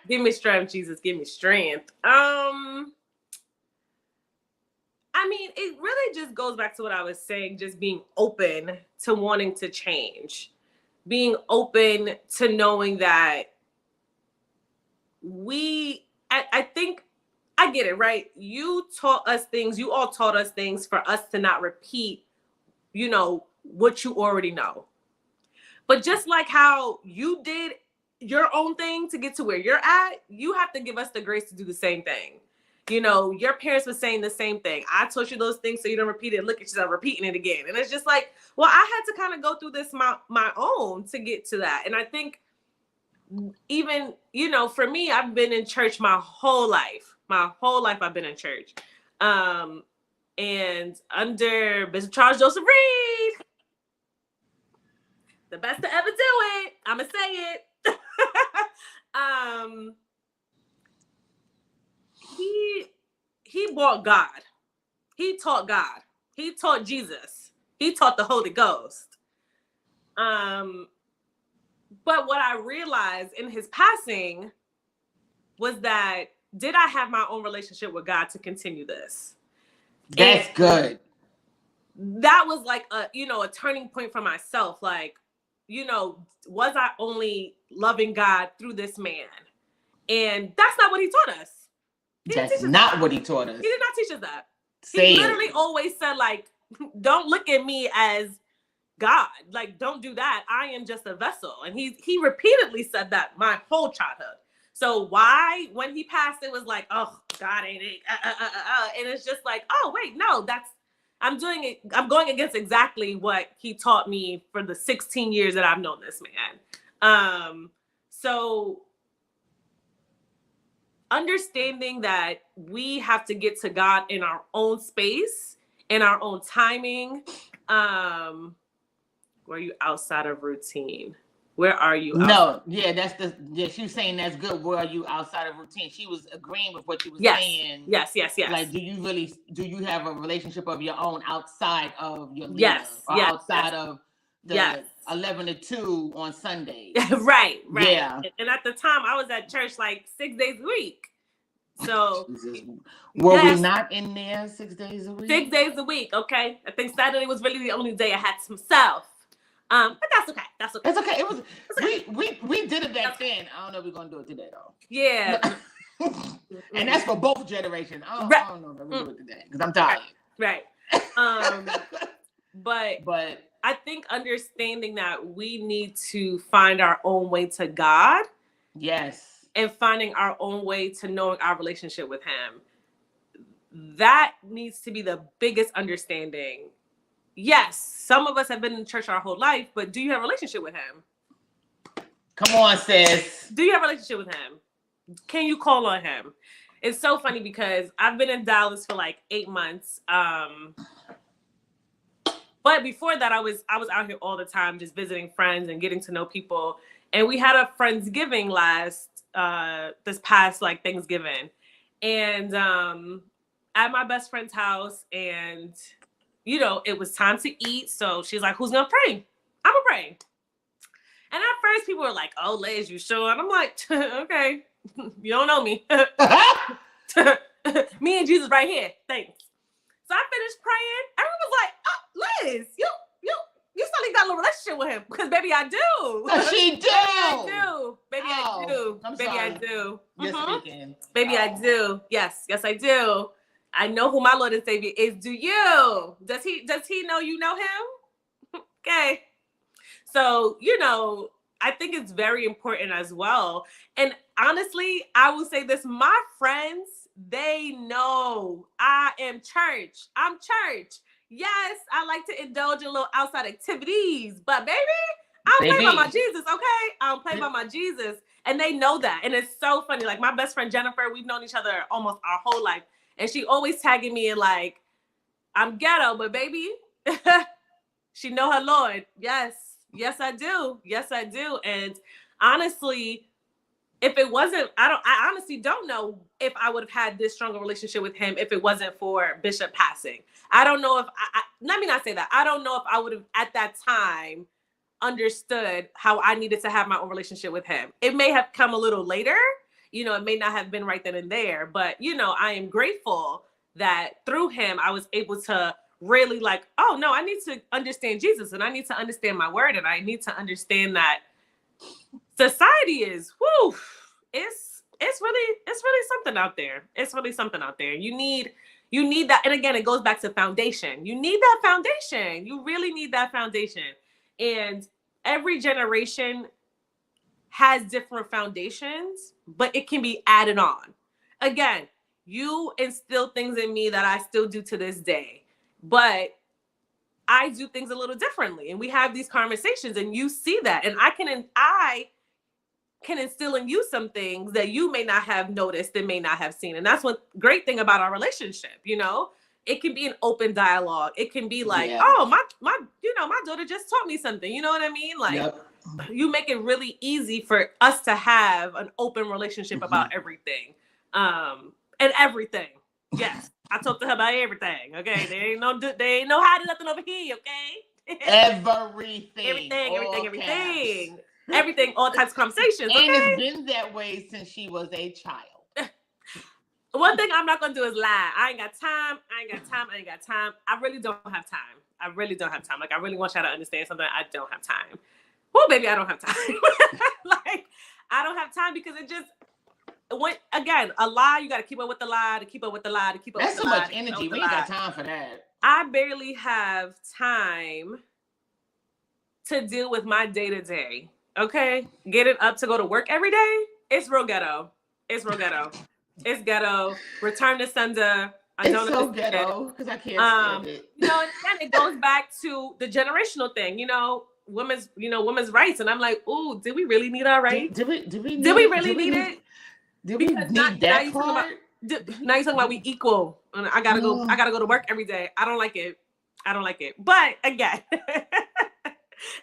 Give me strength, Jesus. Give me strength. I mean, it really just goes back to what I was saying, just being open to wanting to change. Being open to knowing that I think I get it, right? You all taught us things for us to not repeat, you know, what you already know. But just like how you did your own thing to get to where you're at, you have to give us the grace to do the same thing. You know, your parents were saying the same thing. I taught you those things so you don't repeat it. Look at yourself repeating it again. And it's just like, well, I had to kind of go through this my own to get to that. And I think even, you know, for me, I've been in church my whole life. My whole life I've been in church. And under Bishop Charles Joseph Reed, the best to ever do it. I'ma say it. He brought God. He taught God. He taught Jesus. He taught the Holy Ghost. But what I realized in his passing was that, did I have my own relationship with God to continue this? That's good. That was like a turning point for myself. Like, you know, was I only loving God through this man? And that's not what he taught us. That's not what he taught us. He did not teach us that. He literally always said, like, don't look at me as God. Like, don't do that. I am just a vessel. And he repeatedly said that my whole childhood. So why, when he passed, it was like, oh, God ain't it. And it's just like, oh, wait, no, I'm doing it. I'm going against exactly what he taught me for the 16 years that I've known this man. So understanding that we have to get to God in our own space, in our own timing. Were you outside of routine? Where are you? No, yeah, she was saying that's good. Where are you outside of routine? She was agreeing with what you were saying. Yes. Like, do you have a relationship of your own outside of your leader? Yes. Or outside of the 11 to 2 on Sundays? Right. Yeah. And at the time, I was at church like 6 days a week. So were we not in there 6 days a week? 6 days a week, okay. I think Saturday was really the only day I had to myself. But that's okay. That's okay. It's okay. It was we did it back then. I don't know if we're gonna do it today though. Yeah. And that's for both generations. I don't know if we do it today because I'm tired. Right. But I think understanding that we need to find our own way to God. Yes. And finding our own way to knowing our relationship with him. That needs to be the biggest understanding. Yes, some of us have been in church our whole life, but do you have a relationship with him? Come on, sis. Do you have a relationship with him? Can you call on him? It's so funny because I've been in Dallas for like 8 months. But before that, I was out here all the time, just visiting friends and getting to know people. And we had a Friendsgiving this past like Thanksgiving. And at my best friend's house, and it was time to eat. So she's like, who's gonna pray? I'm gonna pray. And at first people were like, oh, Liz, you sure? And I'm like, okay, you don't know me. Me and Jesus right here. Thanks. So I finished praying. Everyone was like, oh, Liz, you still ain't got a little relationship with him. Because baby, I do. Oh, she do. Baby, I do. I'm baby, sorry. I do. You're speaking. Baby, I do. Yes, I do. I know who my Lord and Savior is. Do you? Does he know you know him? Okay. So, I think it's very important as well. And honestly, I will say this, my friends, they know I am church. I'm church. Yes, I like to indulge in little outside activities, but baby, I don't play by my Jesus, okay? I don't play by my Jesus. And they know that. And it's so funny. Like my best friend, Jennifer, we've known each other almost our whole life. And she always tagging me in like, I'm ghetto, but baby, she know her Lord. Yes, I do. Yes, I do. And honestly, if it wasn't, I honestly don't know if I would have had this stronger relationship with him if it wasn't for Bishop passing. I don't know if let me not say that. I don't know if I would have at that time understood how I needed to have my own relationship with him. It may have come a little later. It may not have been right then and there, but I am grateful that through him, I was able to really like, oh no, I need to understand Jesus and I need to understand my word. And I need to understand that society is, it's really something out there. It's really something out there. You need that. And again, it goes back to foundation. You need that foundation. You really need that foundation. And every generation has different foundations, but it can be added on. Again, you instill things in me that I still do to this day, but I do things a little differently. And we have these conversations and you see that. And I can instill in you some things that you may not have noticed and may not have seen. And that's one great thing about our relationship. It can be an open dialogue. It can be like, oh, my daughter just taught me something. You know what I mean? Like, you make it really easy for us to have an open relationship about everything. And everything. Yes. I talk to her about everything. Okay. They ain't no hiding nothing over here. Okay. Everything. Everything, all types of conversations. Okay? And it's been that way since she was a child. One thing I'm not going to do is lie. I ain't got time. I really don't have time. Like, I really want y'all to understand something. I don't have time. Well, baby, I don't have time. Like, I don't have time because it just, again, a lie, you got to keep up with the lie, to keep up with the lie, to keep up That's with the lie. That's so much energy. We ain't got time for that. I barely have time to deal with my day-to-day. Okay? Getting up to go to work every day, it's real ghetto. It's real ghetto. It's ghetto. Return to sender. I It's don't so understand. ghetto because I can't stand it. And again, it goes back to the generational thing, women's rights. And I'm like, ooh, did we really need our rights? Did we really need it? Did we need that part? Now you're talking about we equal. And I gotta go to work every day. I don't like it. But again,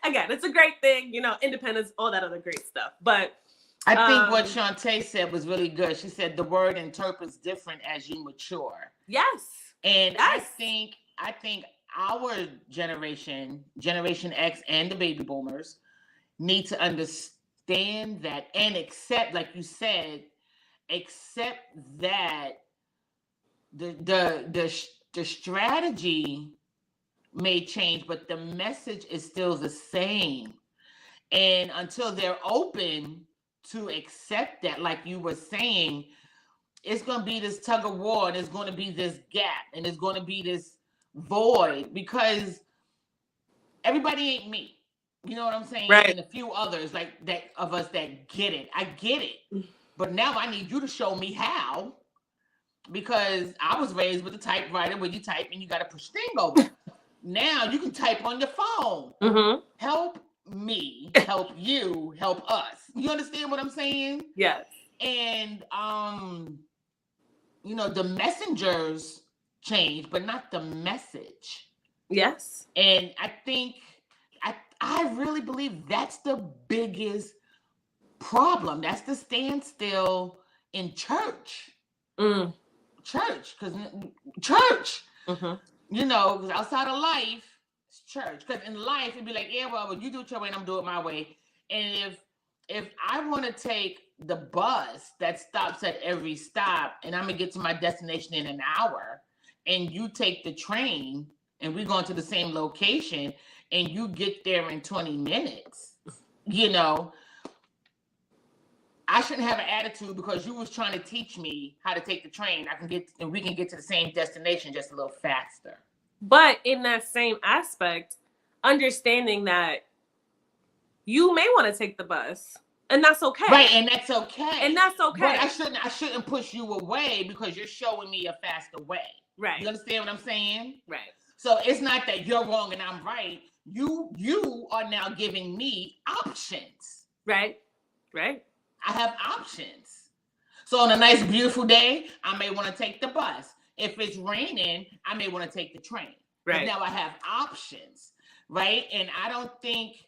it's a great thing, independence, all that other great stuff. But I think what Shantae said was really good. She said the word interprets different as you mature. Yes. And yes. I think our Generation X and the baby boomers need to understand that and accept, like you said, that the strategy may change, but the message is still the same. And until they're open to accept that, like you were saying, it's going to be this tug of war, and it's going to be this gap, and it's going to be this void, because everybody ain't me. You know what I'm saying? Right. And a few others like that of us that get it. I get it. But now I need you to show me how, because I was raised with a typewriter where you type and you got to push thing over. Now you can type on your phone. Mm-hmm. Help me, help you, help us. You understand what I'm saying? Yes. And the messengers change, but not the message. Yes. And I think I really believe that's the biggest problem. That's the standstill in church. Church, because church. Mm-hmm. Because outside of life, it's church. Because in life, it'd be like, yeah, well, you do it your way and I'm doing it my way. And if I want to take the bus that stops at every stop and I'm going to get to my destination in an hour, and you take the train and we're going to the same location and you get there in 20 minutes, I shouldn't have an attitude because you was trying to teach me how to take the train. We can get to the same destination just a little faster. But in that same aspect, understanding that you may want to take the bus, and that's okay. Right, and that's okay. But I shouldn't push you away because you're showing me a faster way. Right. You understand what I'm saying? Right. So it's not that you're wrong and I'm right. You are now giving me options. Right. Right. I have options. So on a nice, beautiful day, I may want to take the bus. If it's raining, I may want to take the train. Right. But now I have options, right? And I don't think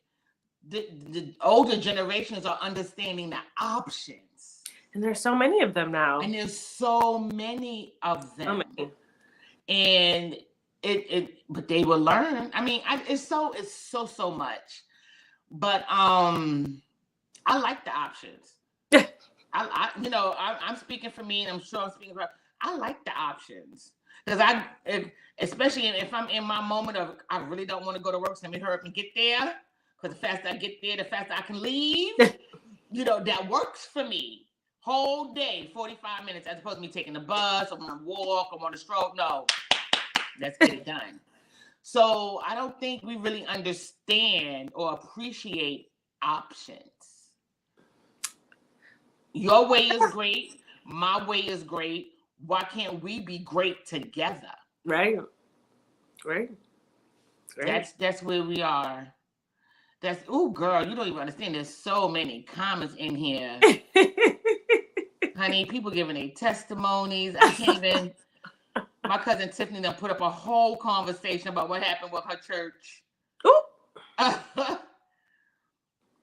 the older generations are understanding the options. And there's so many of them now. And there's so many of them. And but they will learn. I mean, it's so much. But I like the options. I'm speaking for me, and I'm sure I'm speaking for. I like the options because especially if I'm in my moment of I really don't want to go to work, so let me hurry up and get there. Because the faster I get there, the faster I can leave. That works for me. Whole day, 45 minutes, as opposed to me taking the bus, or on a walk, or on a stroll. No, let's get it done. So I don't think we really understand or appreciate options. Your way is great. My way is great. Why can't we be great together? Right. That's where we are. Girl, you don't even understand. There's so many comments in here. Honey, people giving their testimonies. I can't even. My cousin Tiffany done put up a whole conversation about what happened with her church.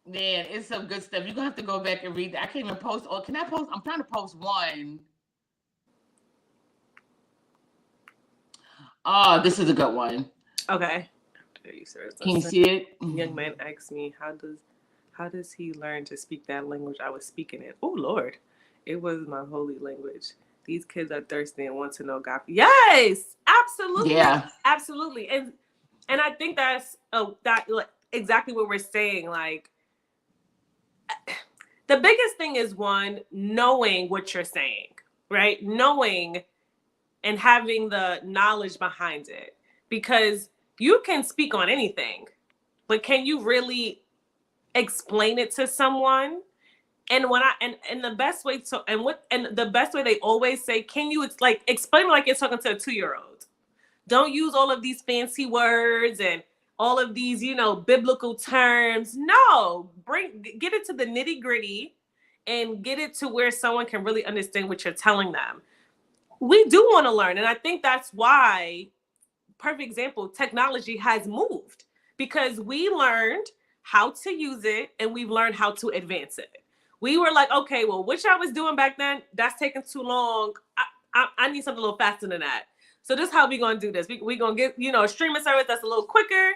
Man, it's some good stuff. You're going to have to go back and read that. I can't even post. Or can I post? I'm trying to post one. Oh, this is a good one. Okay. Can you see it? Young man asked me, how does he learn to speak that language I was speaking in? Oh, Lord. It was my holy language. These kids are thirsty and want to know God. Yes, absolutely. Yeah. Absolutely. And I think that's exactly what we're saying. Like, the biggest thing is knowing what you're saying, right? Knowing and having the knowledge behind it. because you can speak on anything, but can you really explain it to someone? And when and the best way to the best way they always say, can you explain it like you're talking to a 2-year-old? Don't use all of these fancy words and all of these, biblical terms. No, get it to the nitty gritty and get it to where someone can really understand what you're telling them. We do want to learn. And I think that's why, perfect example, technology has moved, because we learned how to use it and we've learned how to advance it. We were like, okay, well, what I was doing back then, that's taking too long. I need something a little faster than that. So this is how we're going to do this. We're going to get, a streaming service that's a little quicker.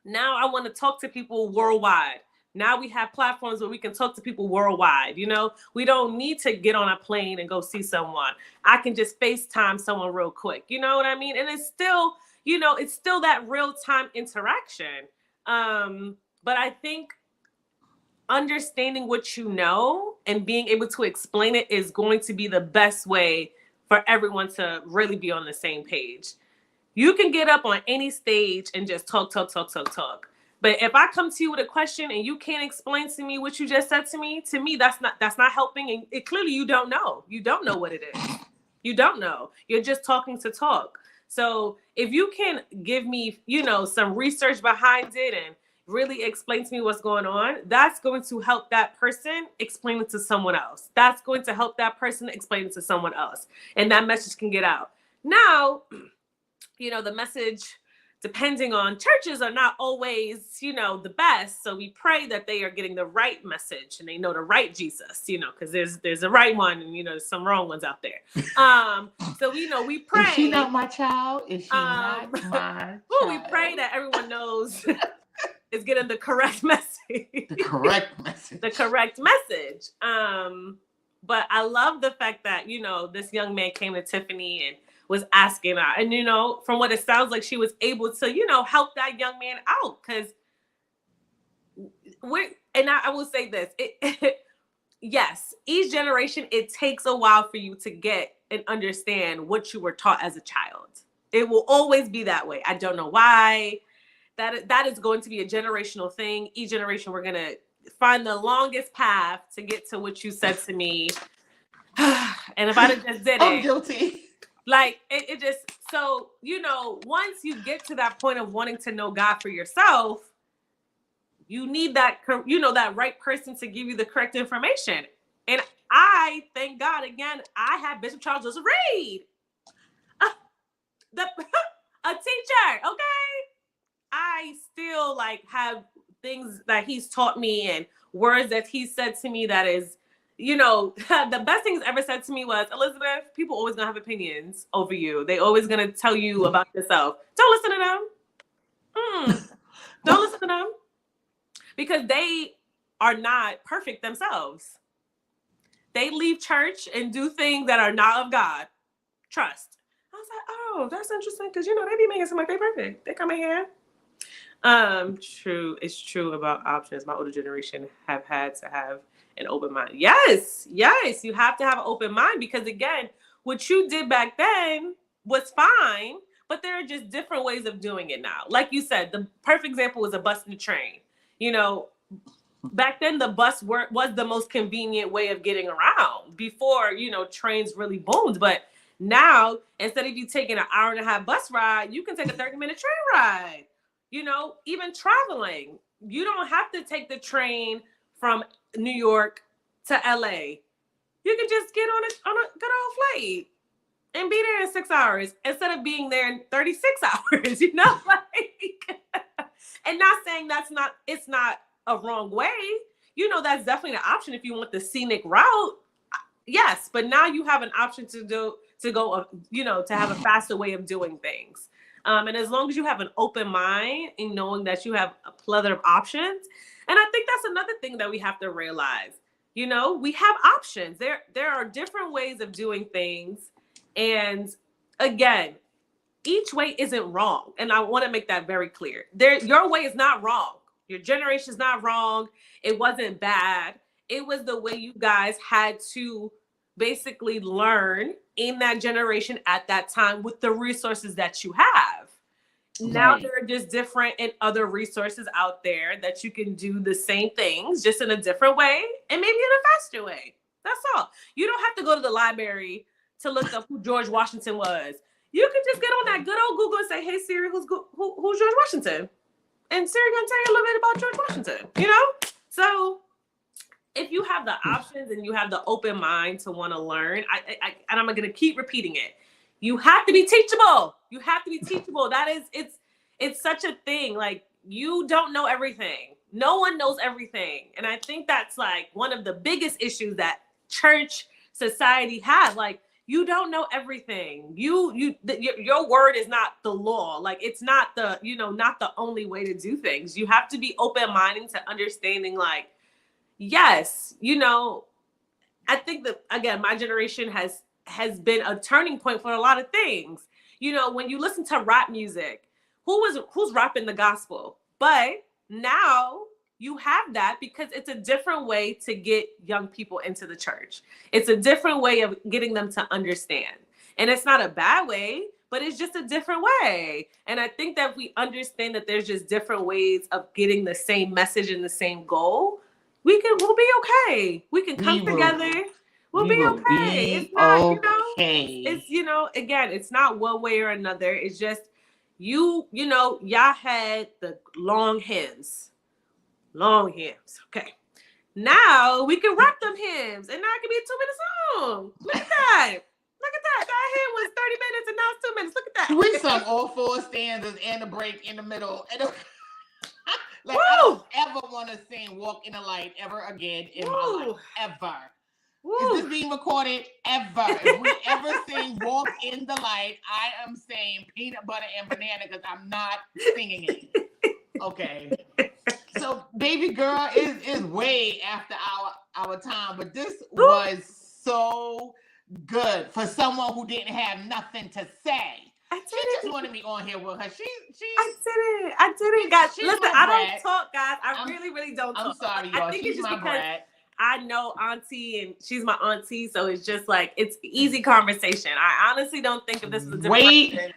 Now I want to talk to people worldwide. Now we have platforms where we can talk to people worldwide. We don't need to get on a plane and go see someone. I can just FaceTime someone real quick. You know what I mean? And it's still, it's still that real-time interaction. But I think understanding what you know and being able to explain it is going to be the best way for everyone to really be on the same page. You can get up on any stage and just talk. But if I come to you with a question and you can't explain to me what you just said to me, that's not helping. And clearly you don't know. You don't know what it is. You don't know. You're just talking to talk. So if you can give me, some research behind it and really explain to me what's going on, that's going to help that person explain it to someone else. That's going to help that person explain it to someone else. And that message can get out. Now, the message, depending on churches, are not always, the best. So we pray that they are getting the right message and they know the right Jesus, because there's a right one and, there's some wrong ones out there. So, we pray. Is she not my child? Is she not my child? We pray that everyone knows is getting the correct message. The correct message. The correct message. But I love the fact that, this young man came to Tiffany and was asking her. And, from what it sounds like, she was able to, help that young man out. Because I will say this. Yes, each generation, it takes a while for you to get and understand what you were taught as a child. It will always be that way. I don't know why. That is going to be a generational thing. Each generation, we're going to find the longest path to get to what you said to me. And if I just did it. I'm guilty. It just, so, once you get to that point of wanting to know God for yourself, you need that, that right person to give you the correct information. And I, thank God, again, I have Bishop Charles Joseph Reed, a teacher, okay? I still have things that he's taught me and words that he said to me that is, the best thing he's ever said to me was, Elizabeth, people always gonna have opinions over you. They always gonna tell you about yourself. Don't listen to them. Don't listen to them, because they are not perfect themselves. They leave church and do things that are not of God. Trust. I was like, oh, that's interesting, because they be making somebody they perfect. They come in here. True. It's true about options. My older generation have had to have an open mind. Yes. You have to have an open mind, because again, what you did back then was fine, but there are just different ways of doing it now. Like you said, the perfect example was a bus and a train. Back then the bus was the most convenient way of getting around before, trains really boomed. But now, instead of you taking an 1.5-hour bus ride, you can take a 30-minute train ride. Even traveling, you don't have to take the train from New York to LA. You can just get on a good old flight and be there in 6 hours instead of being there in 36 hours, and not saying it's not a wrong way. That's definitely an option if you want the scenic route. Yes, but now you have an option to go, to have a faster way of doing things. And as long as you have an open mind and knowing that you have a plethora of options, and I think that's another thing that we have to realize, we have options. There are different ways of doing things. And again, each way isn't wrong. And I want to make that very clear. Your way is not wrong. Your generation is not wrong. It wasn't bad. It was the way you guys had to basically learn in that generation at that time with the resources that you have. Now Right. there are just different and other resources out there that you can do the same things just in a different way and maybe in a faster way. That's all. You don't have to go to the library to look up who George Washington was. You can just get on that good old Google and say, "Hey Siri, who's George Washington?" And Siri gonna tell you a little bit about George Washington. You know, so if you have the options and you have the open mind to want to learn, and I'm gonna keep repeating it. You have to be teachable. You have to be teachable. That is, it's such a thing. Like, you don't know everything. No one knows everything. And I think that's like one of the biggest issues that church society has. Like, you don't know everything. Your word is not the law. Like, it's not the, not the only way to do things. You have to be open-minded to understanding, like, yes, I think that, again, my generation has been a turning point for a lot of things. When you listen to rap music, who's rapping the gospel? But now you have that because it's a different way to get young people into the church. It's a different way of getting them to understand. And it's not a bad way, but it's just a different way. And I think that we understand that there's just different ways of getting the same message and the same goal. We'll be okay. We can come together. We'll be okay. It's not, it's, again, it's not one way or another. It's just, y'all had the long hymns. Okay. Now we can rap them hymns and now it can be a 2-minute song. Look at that. That hymn was 30 minutes and now it's 2 minutes. Look at that. We sung all 4 stanzas and a break in the middle. Like, I don't ever want to sing Walk in the Light ever again in my life. Ever. Is this being recorded? Ever. If we ever sing Walk in the Light, I am saying peanut butter and banana because I'm not singing it. Okay. So Baby Girl is way after our time, but this was so good for someone who didn't have nothing to say. She just wanted me on here with her. I didn't, guys. Listen, I don't talk, guys. I really don't talk. I'm sorry, y'all. I think She's it's just my because brat. I know Auntie and she's my auntie, so it's just like it's easy conversation. I honestly don't think if this is a different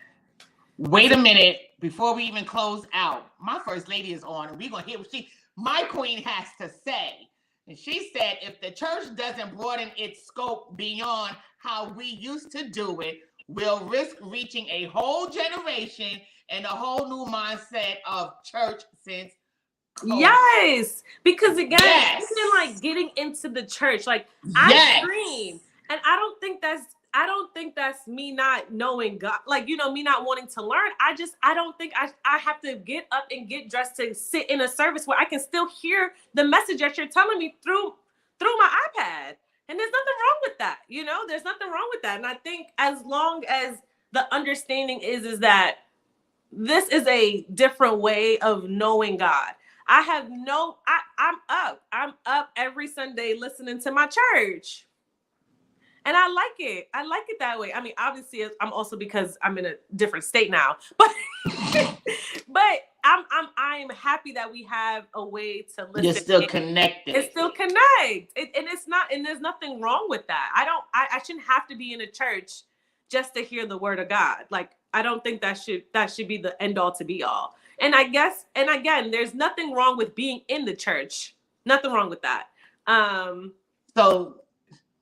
Wait a minute before we even close out. My first lady is on, and we're gonna hear what my queen has to say. And she said, if the church doesn't broaden its scope beyond how we used to do it, we'll risk reaching a whole generation and a whole new mindset of church since COVID. Yes, because again, even like getting into the church, like I scream, and I don't think that's me not knowing God, like me not wanting to learn. I don't think I have to get up and get dressed to sit in a service where I can still hear the message that you're telling me through my iPad. And there's nothing wrong with that. There's nothing wrong with that. And I think as long as the understanding is that this is a different way of knowing God. I'm up every Sunday listening to my church. And I like it. I like it that way. I mean, obviously I'm also because I'm in a different state now, but I'm happy that we have a way to listen. You're still connected. It's still connect. And there's nothing wrong with that. I shouldn't have to be in a church just to hear the word of God. Like, I don't think that should be the end all to be all. And I guess, and again, there's nothing wrong with being in the church. Nothing wrong with that. So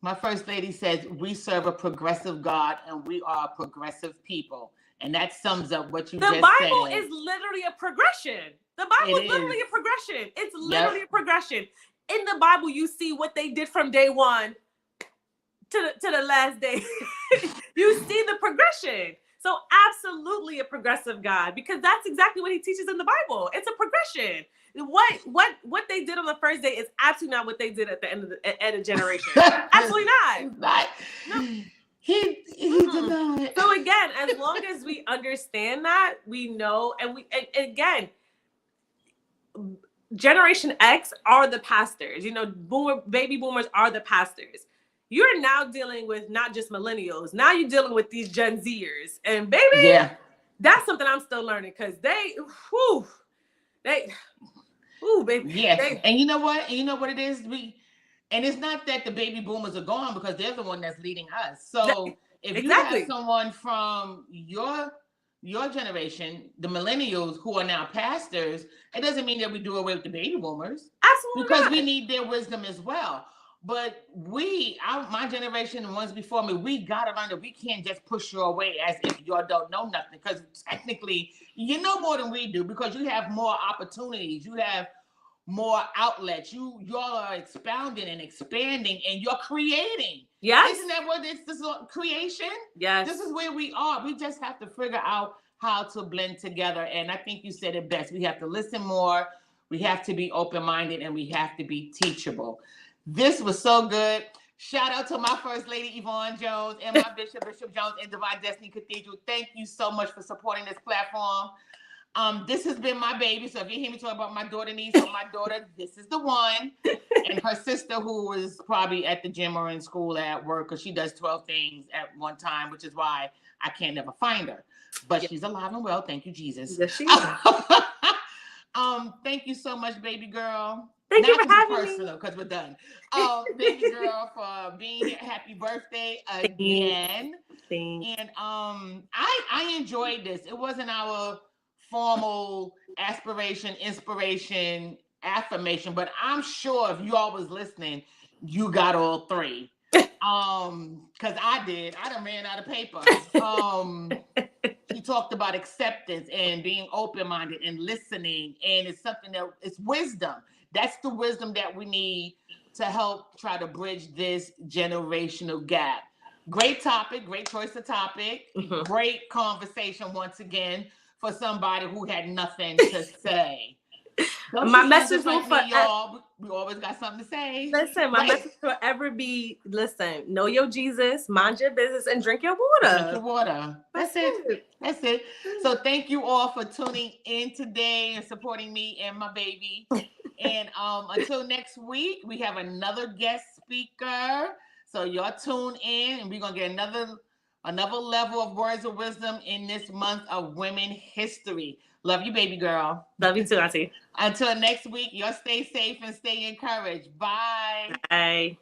my first lady says, we serve a progressive God and we are a progressive people. And that sums up what you just said. The Bible is literally a progression. The Bible is literally a progression. It's literally a progression. In the Bible, you see what they did from day one to the last day. You see the progression. So absolutely a progressive God, because that's exactly what he teaches in the Bible. It's a progression. What they did on the first day is absolutely not what they did at the end of the generation. Absolutely not. No. He denied. So again, as long as we understand that, we know, and again, Generation X are the pastors. Baby boomers are the pastors. You're now dealing with not just millennials. Now you're dealing with these Gen Zers, and baby, that's something I'm still learning because baby. Yes, and you know what? It is. And it's not that the baby boomers are gone because they're the one that's leading us. So if you have someone from your your generation, the millennials who are now pastors, it doesn't mean that we do away with the baby boomers. Absolutely because not. we need their wisdom as well. But my generation and ones before me, we gotta learn that we can't just push you away as if you don't know nothing. Because technically, you know more than we do because you have more opportunities, you have more outlets. Y'all are expounding and expanding, and you're creating. Yes. Isn't that what this is? Creation. Yes. This is where we are. We just have to figure out how to blend together. And I think you said it best. We have to listen more. We have to be open-minded, and we have to be teachable. This was so good. Shout out to my First Lady, Yvonne Jones, and my Bishop Jones, and Divine Destiny Cathedral. Thank you so much for supporting this platform. This has been my baby. So if you hear me talk about my daughter niece or my daughter, this is the one. And her sister, who is probably at the gym or in school at work, because she does 12 things at one time, which is why I can't never find her. But she's alive and well. Thank you, Jesus. Yes, she is. Thank you so much, baby girl. Thank you for having personal, because we're done. Baby girl, for being here. Happy birthday again. Thanks. And I enjoyed this. It wasn't our formal aspiration, inspiration, affirmation, but I'm sure if you all was listening, you got all three. Because I did. I done ran out of paper. She talked about acceptance and being open-minded and listening, and it's something that it's wisdom. That's the wisdom that we need to help try to bridge this generational gap. Great topic, great choice of topic, great conversation once again for somebody who had nothing to say. My message will y'all. We always got something to say. Listen, my message will forever be: listen, know your Jesus, mind your business, and drink your water. Drink your water. That's it. That's it. So thank you all for tuning in today and supporting me and my baby. And until next week, we have another guest speaker. So y'all tune in, and we're gonna get another level of words of wisdom in this month of Women History. Love you, baby girl. Love you too, Auntie. Until next week, y'all stay safe and stay encouraged. Bye. Bye.